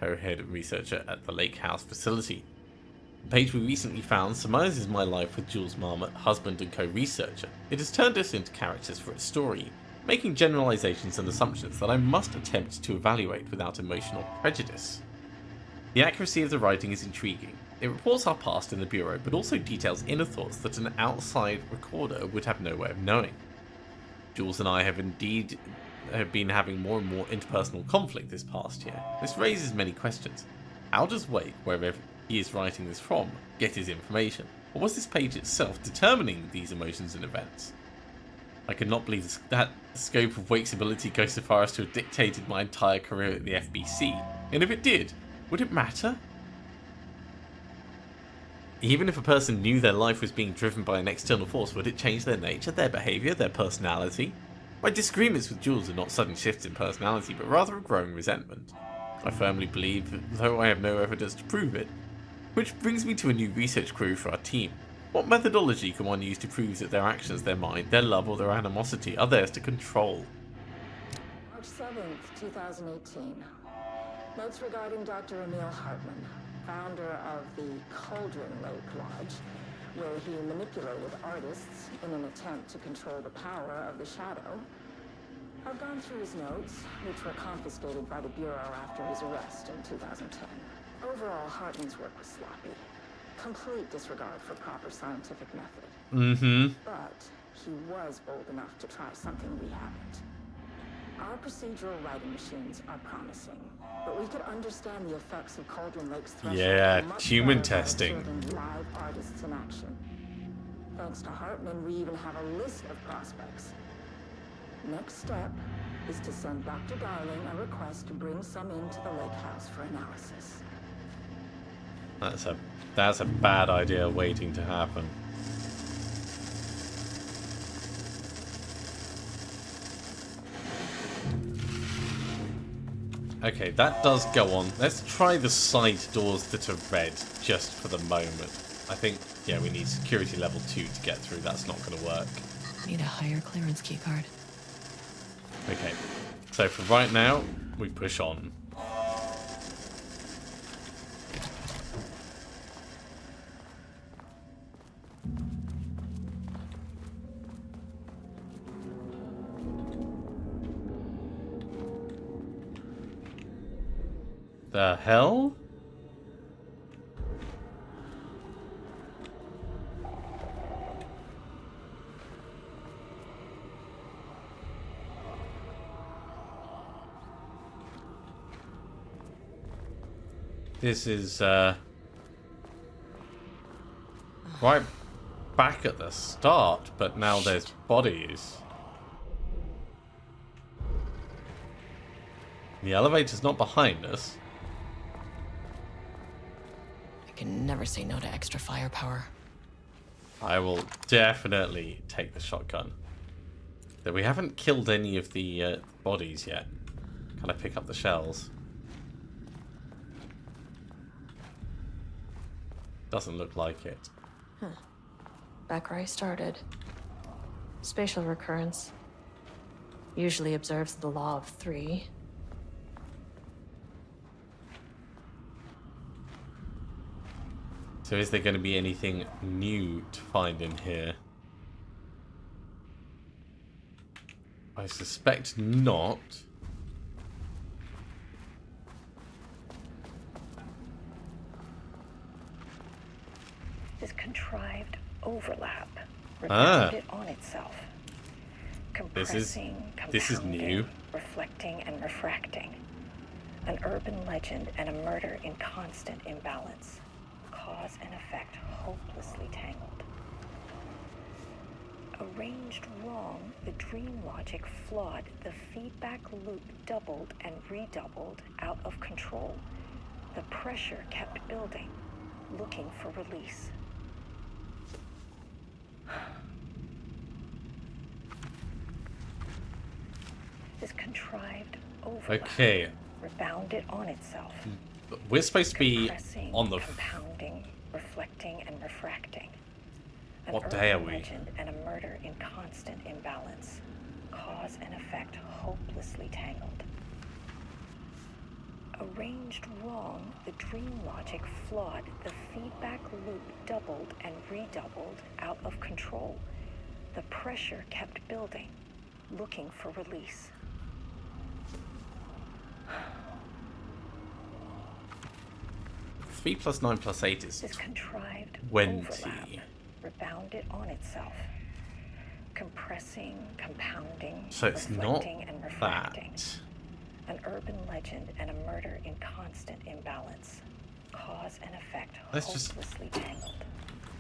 co-head researcher at the Lake House facility. The page we recently found surmises my life with Jules Marmot, husband and co-researcher. It has turned us into characters for its story, making generalizations and assumptions that I must attempt to evaluate without emotional prejudice. The accuracy of the writing is intriguing. It reports our past in the Bureau, but also details inner thoughts that an outside recorder would have no way of knowing. Jules and I have been having more and more interpersonal conflict this past year. This raises many questions. How does Wake, wherever he is writing this from, get his information? Or was this page itself determining these emotions and events? I could not believe that the scope of Wake's ability goes so far as to have dictated my entire career at the FBC. And if it did, would it matter? Even if a person knew their life was being driven by an external force, would it change their nature, their behaviour, their personality? My disagreements with Jules are not sudden shifts in personality, but rather a growing resentment. I firmly believe, though I have no evidence to prove it. Which brings me to a new research query for our team. What methodology can one use to prove that their actions, their mind, their love, or their animosity are theirs to control? March 7th, 2018. Notes regarding Dr. Emil Hartman, founder of the Cauldron Lake Lodge, where he manipulated artists in an attempt to control the power of the shadow. I've gone through his notes, which were confiscated by the Bureau after his arrest in 2010. Overall, Hartman's work was sloppy. Complete disregard for proper scientific method. Mm-hmm. But he was bold enough to try something we haven't. Our procedural writing machines are promising, but we could understand the effects of Cauldron Lake's threshold. Yeah, much human better by testing. observing live artists in action. Thanks to Hartman, we even have a list of prospects. Next step is to send Dr. Darling a request to bring some into the lake house for analysis. That's a bad idea waiting to happen. Okay, that does go on. Let's try the side doors that are red just for the moment. I think, yeah, we need security level 2 to get through. That's not going to work. Need a higher clearance keycard. Okay, so for right now, we push on. The hell? This is right back at the start, but now there's bodies. The elevator's not behind us. I can never say no to extra firepower. I will definitely take the shotgun. Though we haven't killed any of the bodies yet. Can I pick up the shells? Doesn't look like it. Huh. Back where I started. Spatial recurrence. Usually observes the law of 3. So is there going to be anything new to find in here? I suspect not. This contrived overlap rebounded on itself. Compressing, this is new. compounding, reflecting, and refracting. An urban legend and a murder in constant imbalance. Cause and effect hopelessly tangled. Arranged wrong, the dream logic flawed, the feedback loop doubled and redoubled, out of control. The pressure kept building, looking for release. 'This contrived overlap Okay. rebounded on itself. We're supposed to be Compressing, on the... compounding, reflecting, and refracting. An What day are urban we? legend and a murder in constant imbalance. Cause and effect hopelessly tangled. Arranged wrong, the dream logic flawed, the feedback loop doubled and redoubled, out of control. The pressure kept building, looking for release. Three plus 9 plus 8 is This contrived 20. overlap rebounded on itself, compressing, compounding, So it's not reflecting, and refracting. that. An urban legend and a murder in constant imbalance. Cause and effect Let's just- hopelessly tangled.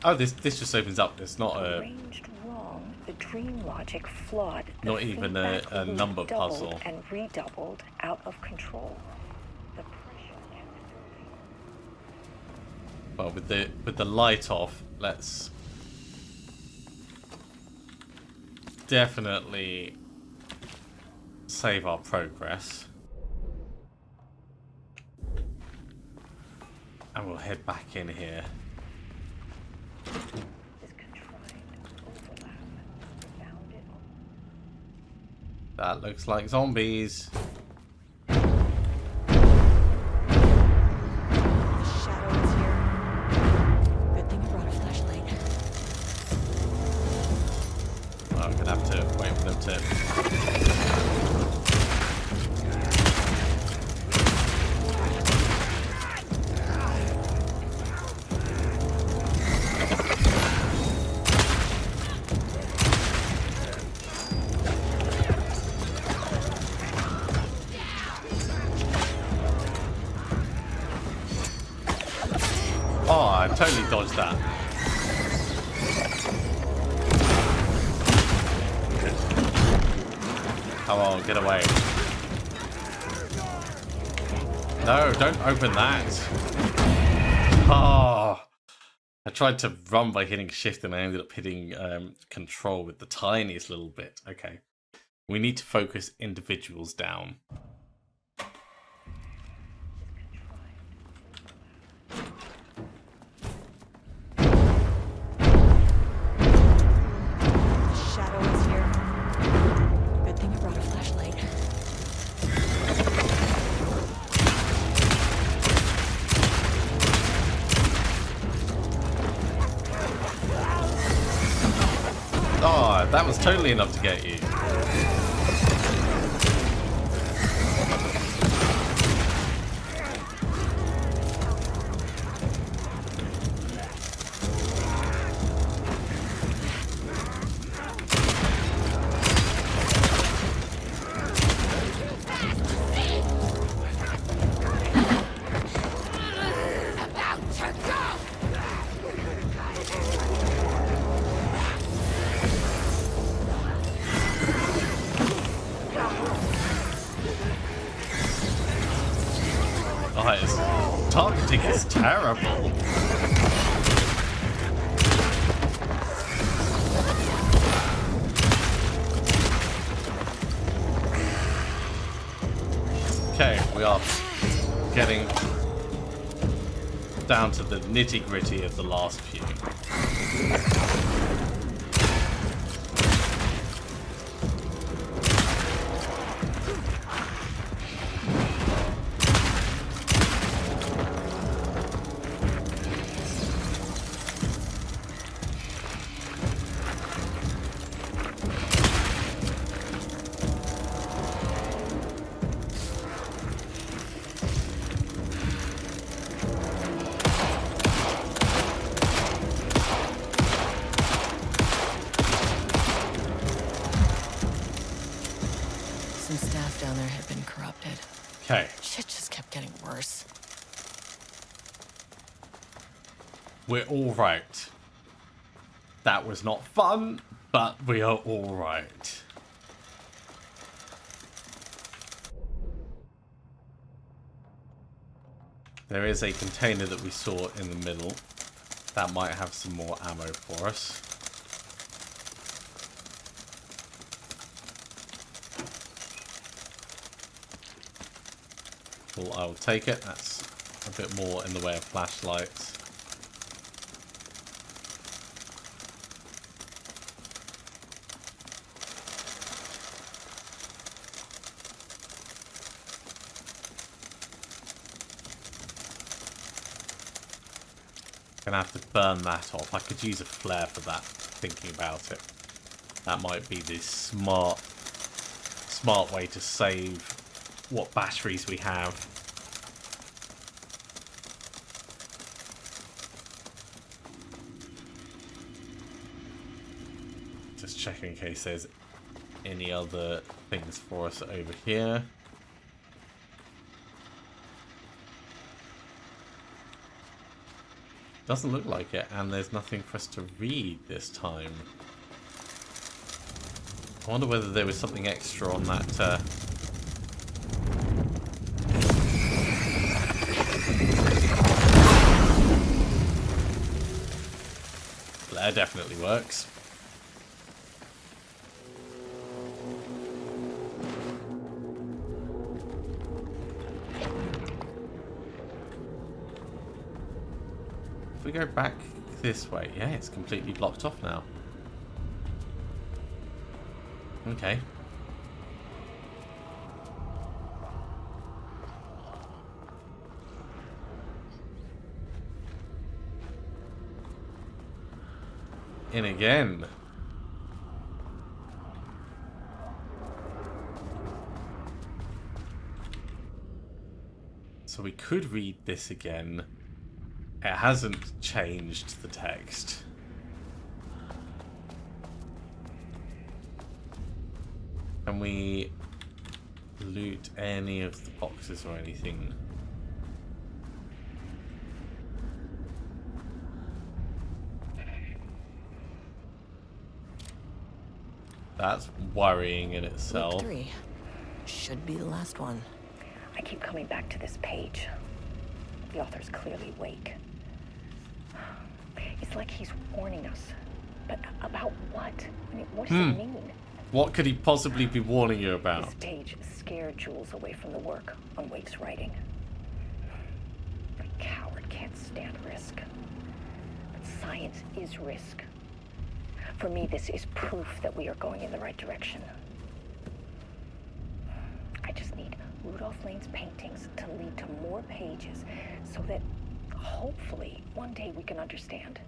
Oh, this just opens up. It's not a... Arranged wrong, the dream logic flawed. The Not even a feedback loop number doubled puzzle. and redoubled, out of control. The pressure kept building. Well, with the light off, let's definitely save our progress. And we'll head back in here. This That looks like zombies. The shadow is here. Good thing you brought a flashlight. Well, I'm gonna have to wait for them to. Oh, I totally dodged that. Come on, get away. No, don't open that. Oh, I tried to run by hitting shift and I ended up hitting control with the tiniest little bit. Okay. We need to focus individuals down. Oh, that was totally enough to get you. Oh, his targeting is terrible. Okay, we are getting down to the nitty-gritty of the last few. Some staff down there had been corrupted. Okay. Shit just kept getting worse. We're all right. That was not fun, but we are all right. There is a container that we saw in the middle. That might have some more ammo for us. Well, I will take it. That's a bit more in the way of flashlights. Gonna have to burn that off. I could use a flare for that, thinking about it. That might be the smart way to save what batteries we have. Just checking in case there's any other things for us over here. Doesn't look like it, and there's nothing for us to read this time. I wonder whether there was something extra on that flare definitely works. If we go back this way, yeah, it's completely blocked off now. Okay. in again. So we could read this again. It hasn't changed the text. Can we loot any of the boxes or anything? That's worrying in itself. Look 3. Should be the last one. I keep coming back to this page. The author's clearly awake. It's like he's warning us. But about what? I mean, what does it mean? What could he possibly be warning you about? This page scared Jules away from the work on Wake's writing. A coward can't stand risk. But science is risk. For me, this is proof that we are going in the right direction. I just need Rudolph Lane's paintings to lead to more pages so that hopefully one day we can understand.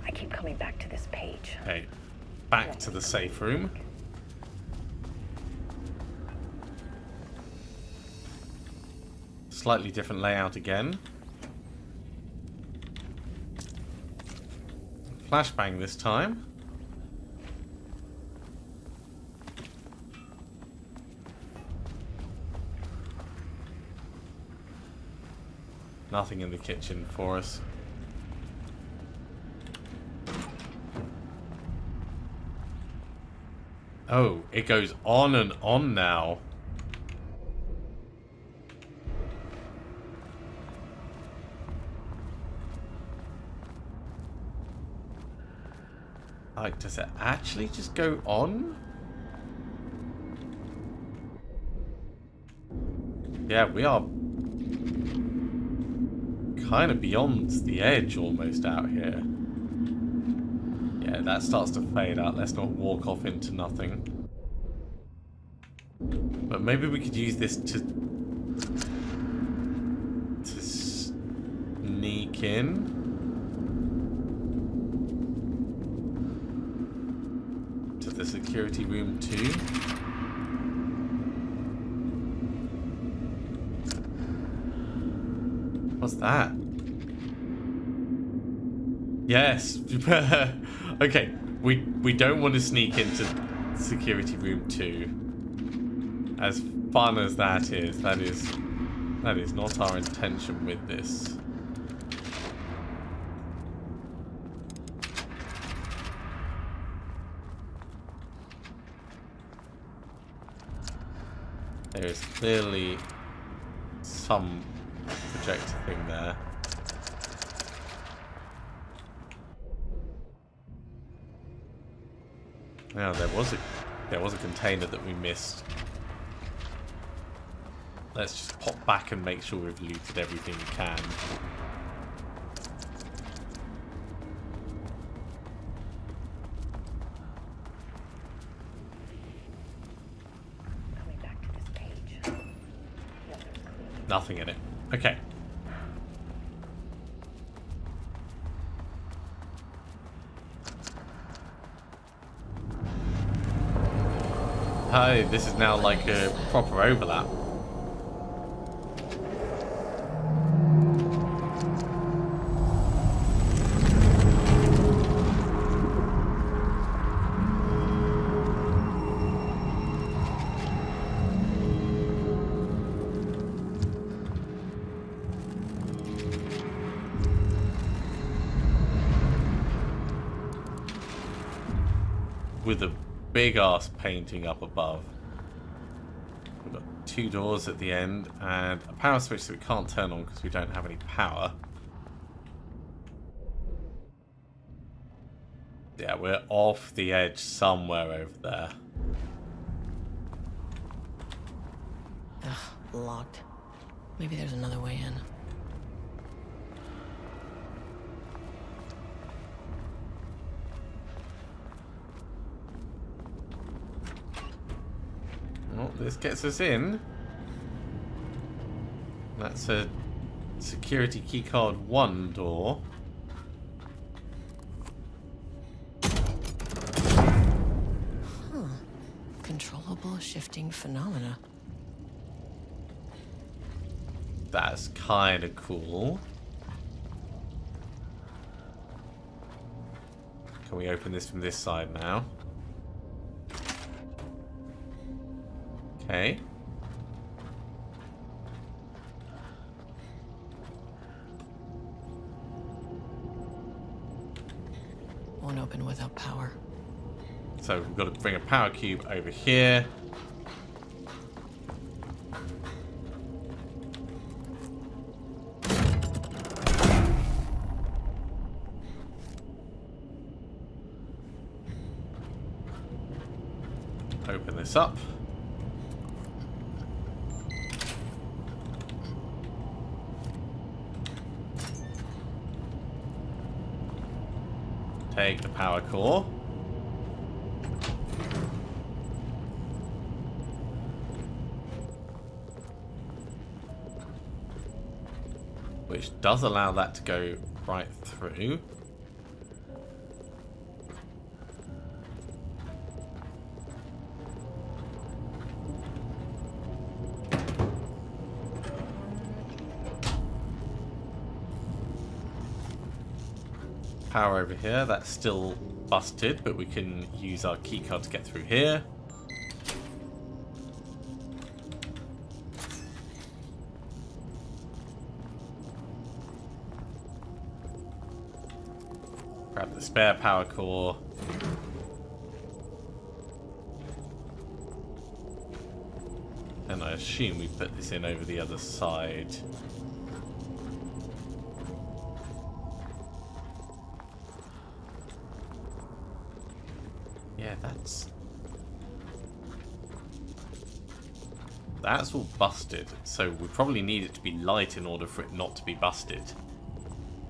I keep coming back to this page. Okay, back to the safe room. Slightly different layout again. Flashbang this time. Nothing in the kitchen for us. Oh, it goes on and on now. Like, does it actually just go on? Yeah, we are kind of beyond the edge almost out here. Yeah, that starts to fade out. Let's not walk off into nothing. But maybe we could use this to sneak in. To the security room too. What's that? Yes. Okay, we don't want to sneak into security room 2. As fun as that is not our intention with this. There is clearly some projector thing there. Now there was a container that we missed. Let's just pop back and make sure we've looted everything we can. Coming back to this page. Nothing in it. Okay. Hi, this is now like a proper overlap. With a big ass painting up above. We've got 2 doors at the end and a power switch that we can't turn on because we don't have any power. Yeah, we're off the edge somewhere over there. Ugh, locked. Maybe there's another way in. Well, this gets us in. That's a security keycard 1 door. Controllable shifting phenomena. That's kind of cool. Can we open this from this side now? Okay. Won't open without power. So we've got to bring a power cube over here. Open this up. Take the power core. Which does allow that to go right through. Power over here, that's still busted, but we can use our keycard to get through here. Grab the spare power core. And I assume we put this in over the other side. Yeah, that's all busted, so we probably need it to be light in order for it not to be busted.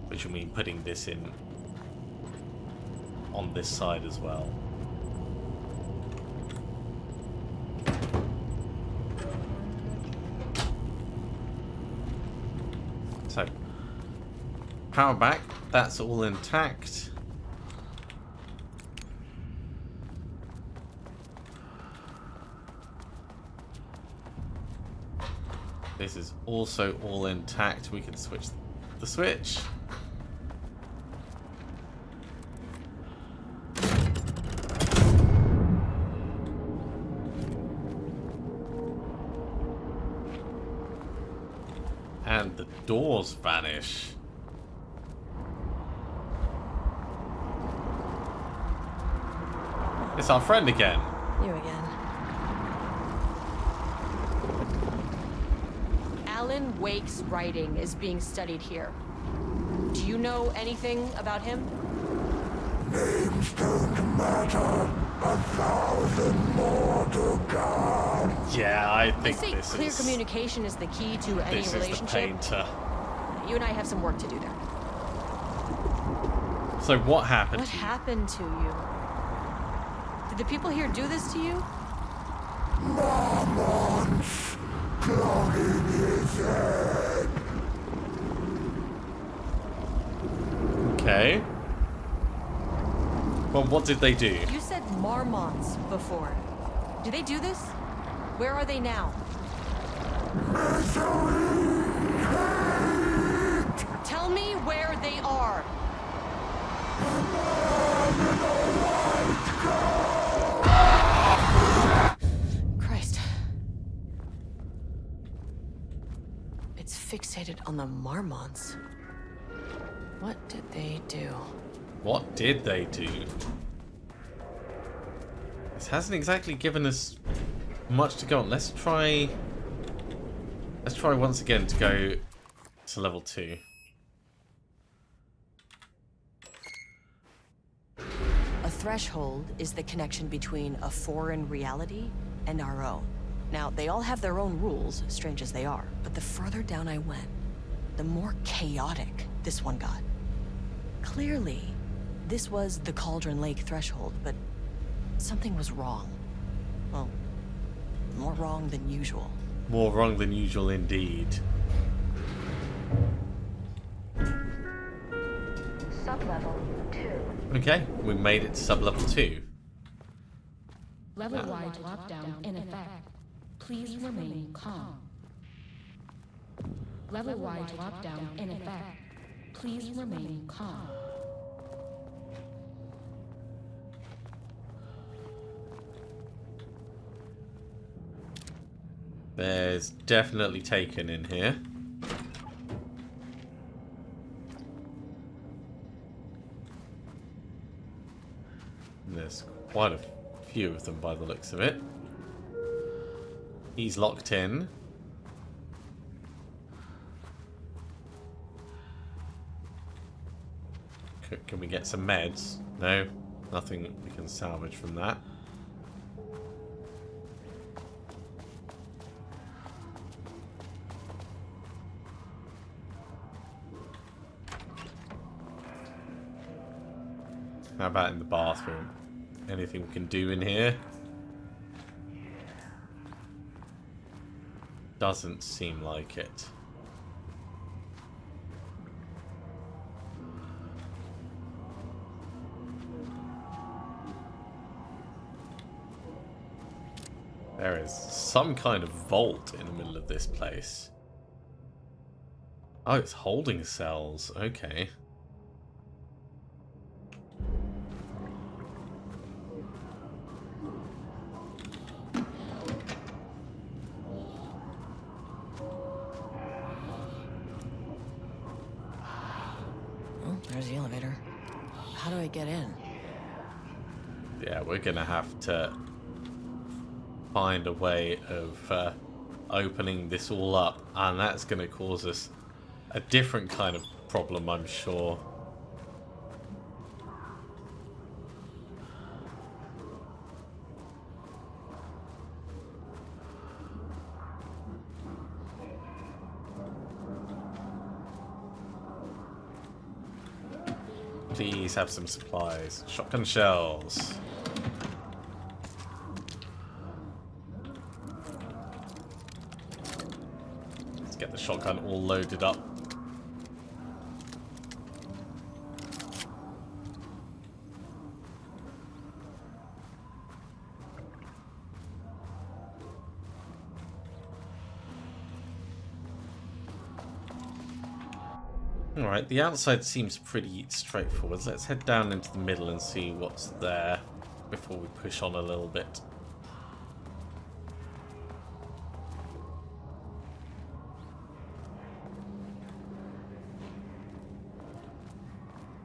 Which will mean putting this in on this side as well. So, power back, that's all intact. This is also all intact. We can switch the switch. And the doors vanish. It's our friend again. You again. Alan Wake's writing is being studied here. Do you know anything about him? Names don't matter. 1,000 more to come. Yeah, I They think say this clear is... communication is the key to any This is the relationship. painter. You and I have some work to do there. So what happened? What happened to you? Did the people here do this to you? Marmots clogging his head. Okay. Well, what did they do? You said marmots before. Do they do this? Where are they now? Tell me where they are. Christ. It's fixated on the marmots. What did they do? What did they do? This hasn't exactly given us much to go on. Let's try once again to go to level 2. A threshold is the connection between a foreign reality and our own. Now, they all have their own rules, strange as they are, but the further down I went, the more chaotic this one got. Clearly, this was the Cauldron Lake threshold, but something was wrong. Well, more wrong than usual. More wrong than usual indeed. Level 2. Okay, we made it to sub-level 2. Level Y lockdown in effect. Please remain calm. Level Y lockdown in effect. Please remain calm. There's definitely taken in here. There's quite a few of them by the looks of it. He's locked in. Can we get some meds? No, nothing we can salvage from that. How about in the bathroom? Anything we can do in here? Doesn't seem like it. There is some kind of vault in the middle of this place. Oh, it's holding cells. Okay. Oh, there's the elevator. How do I get in? Yeah, we're gonna have to find a way of opening this all up, and that's going to cause us a different kind of problem, I'm sure. Please have some supplies. Shotgun shells. Get the shotgun all loaded up. Alright, the outside seems pretty straightforward. Let's head down into the middle and see what's there before we push on a little bit.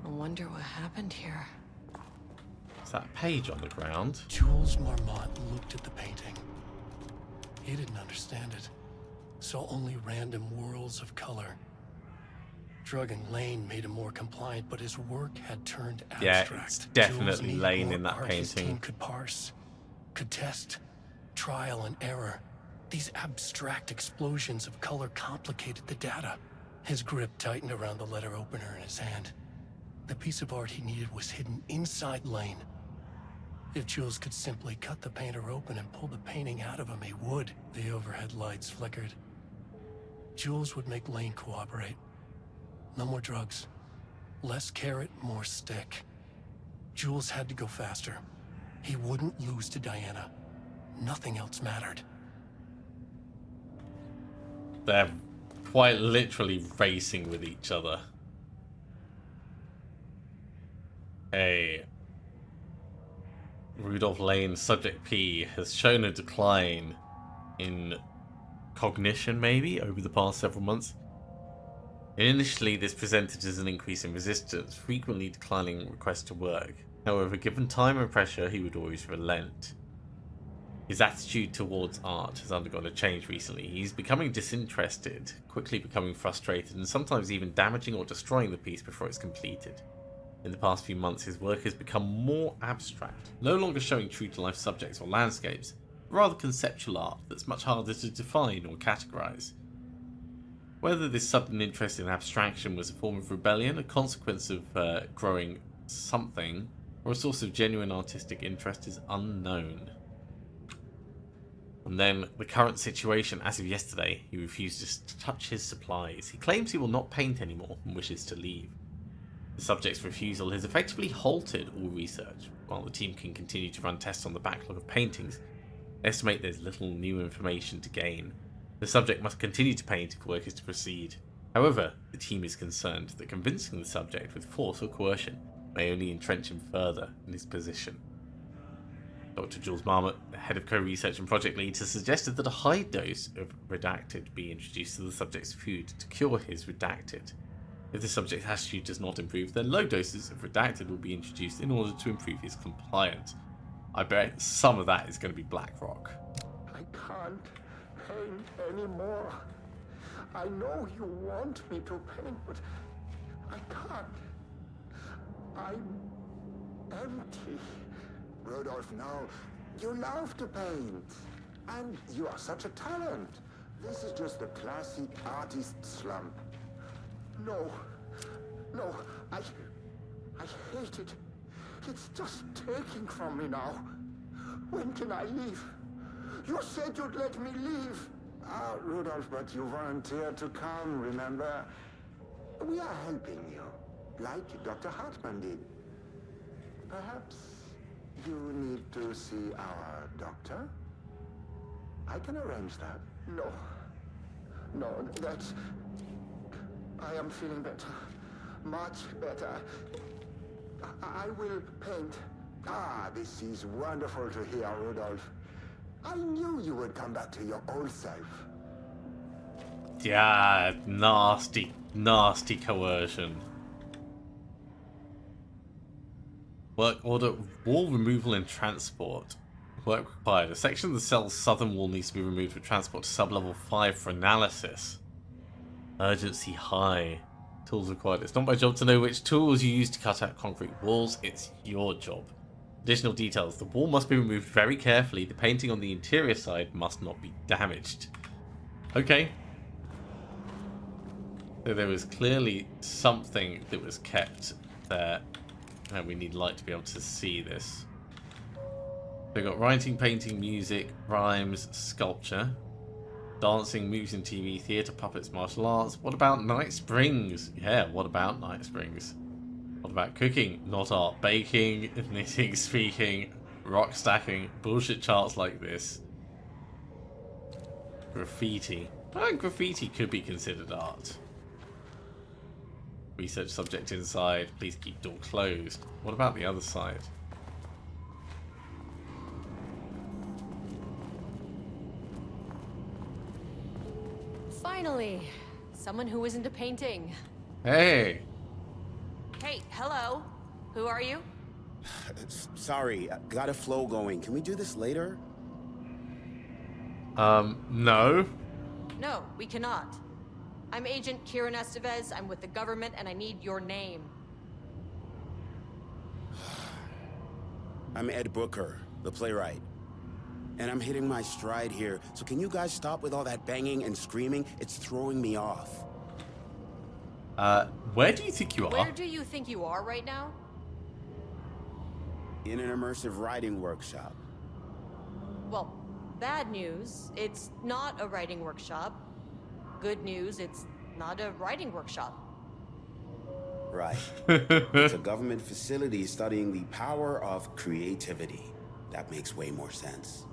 I wonder what happened here. Is that page on the ground? Jules Marmont looked at the painting. He didn't understand it. Saw only random whirls of color. Drugging Lane made him more compliant, but his work had turned abstract. Yeah, it's definitely Jules Lane needed in that more art his team painting. could parse, could test, trial and error. These abstract explosions of color complicated the data. His grip tightened around the letter opener in his hand. The piece of art he needed was hidden inside Lane. If Jules could simply cut the painter open and pull the painting out of him, he would. The overhead lights flickered. Jules would make Lane cooperate. No more drugs. Less carrot, more stick. Jules had to go faster. He wouldn't lose to Diana. Nothing else mattered. They're quite literally racing with each other. Hey. Rudolph Lane, Subject P, has shown a decline in cognition, maybe, over the past several months. Initially, this presented as an increase in resistance, frequently declining requests to work. However, given time and pressure, he would always relent. His attitude towards art has undergone a change recently. He's becoming disinterested, quickly becoming frustrated, and sometimes even damaging or destroying the piece before it's completed. In the past few months, his work has become more abstract, no longer showing true-to-life subjects or landscapes, but rather conceptual art that's much harder to define or categorize. Whether this sudden interest in abstraction was a form of rebellion, a consequence of growing something, or a source of genuine artistic interest is unknown. And then, the current situation, as of yesterday, he refuses to touch his supplies. He claims he will not paint anymore and wishes to leave. The subject's refusal has effectively halted all research. While the team can continue to run tests on the backlog of paintings, they estimate there's little new information to gain. The subject must continue to paint if work is to proceed. However, the team is concerned that convincing the subject with force or coercion may only entrench him further in his position. Dr. Jules Marmot, the head of co-research and project lead, has suggested that a high dose of redacted be introduced to the subject's food to cure his redacted. If the subject's attitude does not improve, then low doses of redacted will be introduced in order to improve his compliance. I bet some of that is going to be BlackRock. I can't paint anymore. I know you want me to paint, but I can't. I'm empty. Rudolph, no. You love to paint. And you are such a talent. This is just the classic artist slump. No, I hate it. It's just taking from me now. When can I leave? You said you'd let me leave. Ah, Rudolph, but you volunteered to come, remember? We are helping you, like Dr. Hartman did. Perhaps you need to see our doctor? I can arrange that. No, that's... I am feeling better. Much better. I will paint. Ah, this is wonderful to hear, Rudolph. I knew you would come back to your old self. Yeah, nasty coercion. Work order, wall removal and transport. Work required. A section of the cell's southern wall needs to be removed for transport to sub-level 5 for analysis. Urgency high. Tools required. It's not my job to know which tools you use to cut out concrete walls. It's your job. Additional details. The wall must be removed very carefully. The painting on the interior side must not be damaged. Okay. So there was clearly something that was kept there. And we need light to be able to see this. We've got writing, painting, music, rhymes, sculpture, dancing, movies and TV, theatre, puppets, martial arts. What about Night Springs? Yeah, what about Night Springs? What about cooking? Not art. Baking, knitting, speaking, rock stacking, bullshit charts like this. Graffiti. I think graffiti could be considered art. Research subject inside. Please keep door closed. What about the other side? Finally, someone who isn't a painting. Hey! Hey, hello. Who are you? Sorry, got a flow going. Can we do this later? No. No, we cannot. I'm Agent Kieran Estevez. I'm with the government, and I need your name. I'm Ed Booker, the playwright. And I'm hitting my stride here, so can you guys stop with all that banging and screaming? It's throwing me off. Where do you think you are? Where do you think you are right now? In an immersive writing workshop. Well, bad news, it's not a writing workshop. Good news, it's not a writing workshop. Right. It's a government facility studying the power of creativity. That makes way more sense.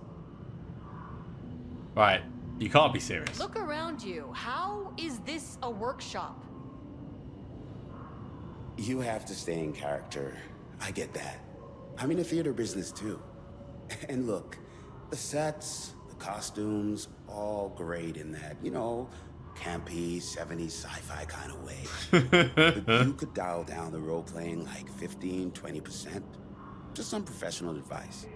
Right. You can't be serious. Look around you. How is this a workshop? You have to stay in character. I get that. I'm in the theater business too. And look, the sets, the costumes, all great in that, you know, campy, 70s sci-fi kind of way. But you could dial down the role-playing like 15, 20%. Just some professional advice.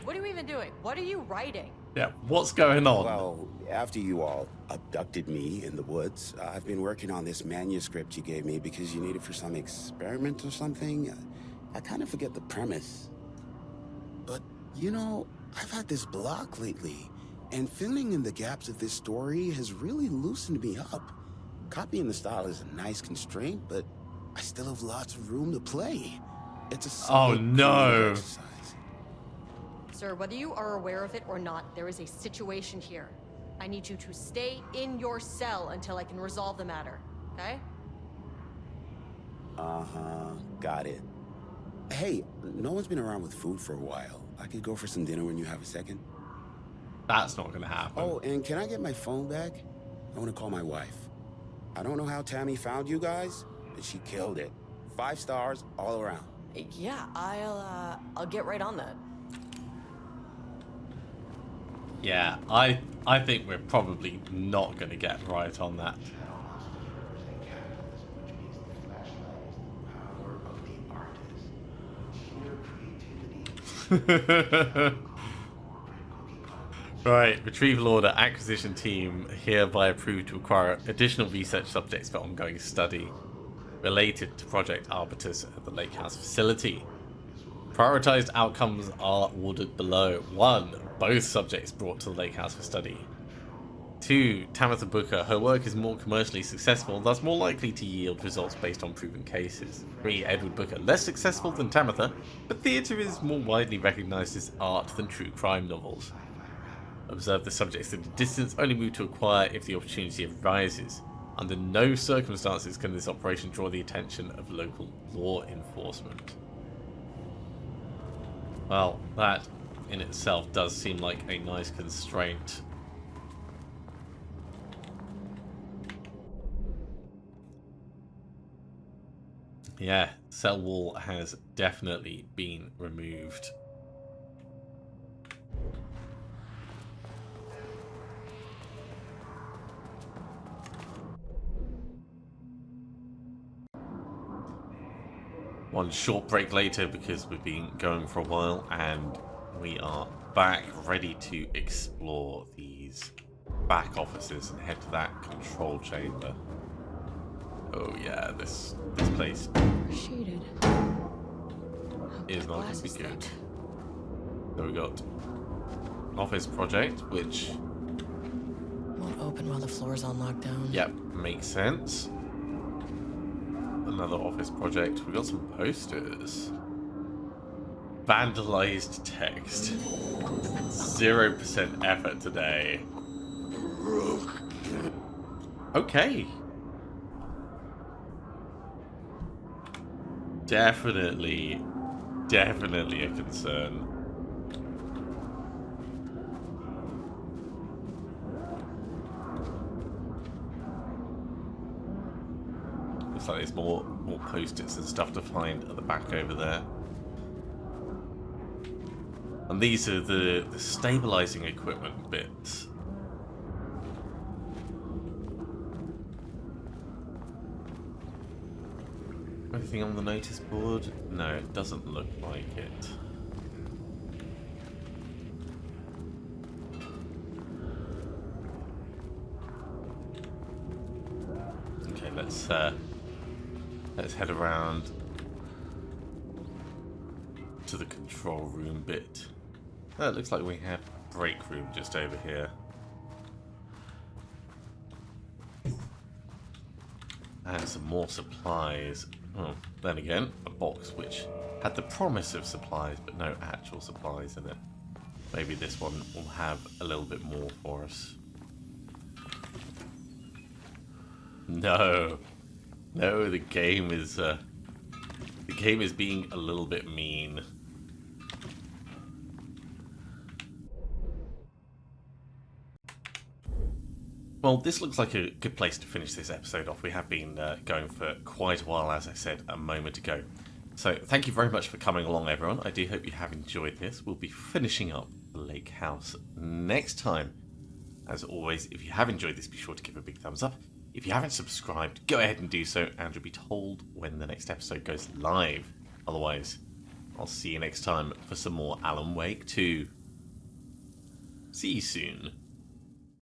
What are you even doing? What are you writing? Yeah, what's going on? Well, after you all abducted me in the woods, I've been working on this manuscript you gave me because you need it for some experiment or something. I kind of forget the premise. But, you know, I've had this block lately, and filling in the gaps of this story has really loosened me up. Copying the style is a nice constraint, but I still have lots of room to play. It's a solid no. exercise. Sir, whether you are aware of it or not, there is a situation here. I need you to stay in your cell until I can resolve the matter, okay? Uh-huh, got it. Hey, no one's been around with food for a while. I could go for some dinner when you have a second. That's not gonna happen. Oh, and can I get my phone back? I want to call my wife. I don't know how Tammy found you guys, but she killed it. 5 stars all around. Yeah, I'll get right on that. Yeah, I think we're probably not gonna get right on that. Right, retrieval order. Acquisition team hereby approved to acquire additional research subjects for ongoing study related to Project Arbitus at the Lake House facility. Prioritized outcomes are ordered below. 1. Both subjects brought to the Lake House for study. 2. Tamitha Booker. Her work is more commercially successful, thus more likely to yield results based on proven cases. 3. Edward Booker. Less successful than Tamitha, but theatre is more widely recognized as art than true crime novels. Observe the subjects at a distance, only move to acquire if the opportunity arises. Under no circumstances can this operation draw the attention of local law enforcement. Well, that in itself does seem like a nice constraint. Yeah, cell wall has definitely been removed. One short break later because we've been going for a while, and we are back ready to explore these back offices and head to that control chamber. Oh yeah, this place Shaded. is not going to be good. So we got office project, which won't open while the floor's on lockdown. Yep, makes sense. Another office project. We got some posters. Vandalized text. 0% effort today. Okay. Definitely a concern. Looks like there's more post-its and stuff to find at the back over there. And these are the stabilizing equipment bits. Anything on the notice board? No, it doesn't look like it. Okay, let's head around to the control room bit. Oh, it looks like we have a break room just over here. And some more supplies. Oh, then again, a box which had the promise of supplies, but no actual supplies in it. Maybe this one will have a little bit more for us. No, the game is being a little bit mean. Well, this looks like a good place to finish this episode off. We have been going for quite a while, as I said a moment ago. So thank you very much for coming along, everyone. I do hope you have enjoyed this. We'll be finishing up the Lake House next time. As always, if you have enjoyed this, be sure to give a big thumbs up. If you haven't subscribed, go ahead and do so, and you'll be told when the next episode goes live. Otherwise, I'll see you next time for some more Alan Wake 2. See you soon.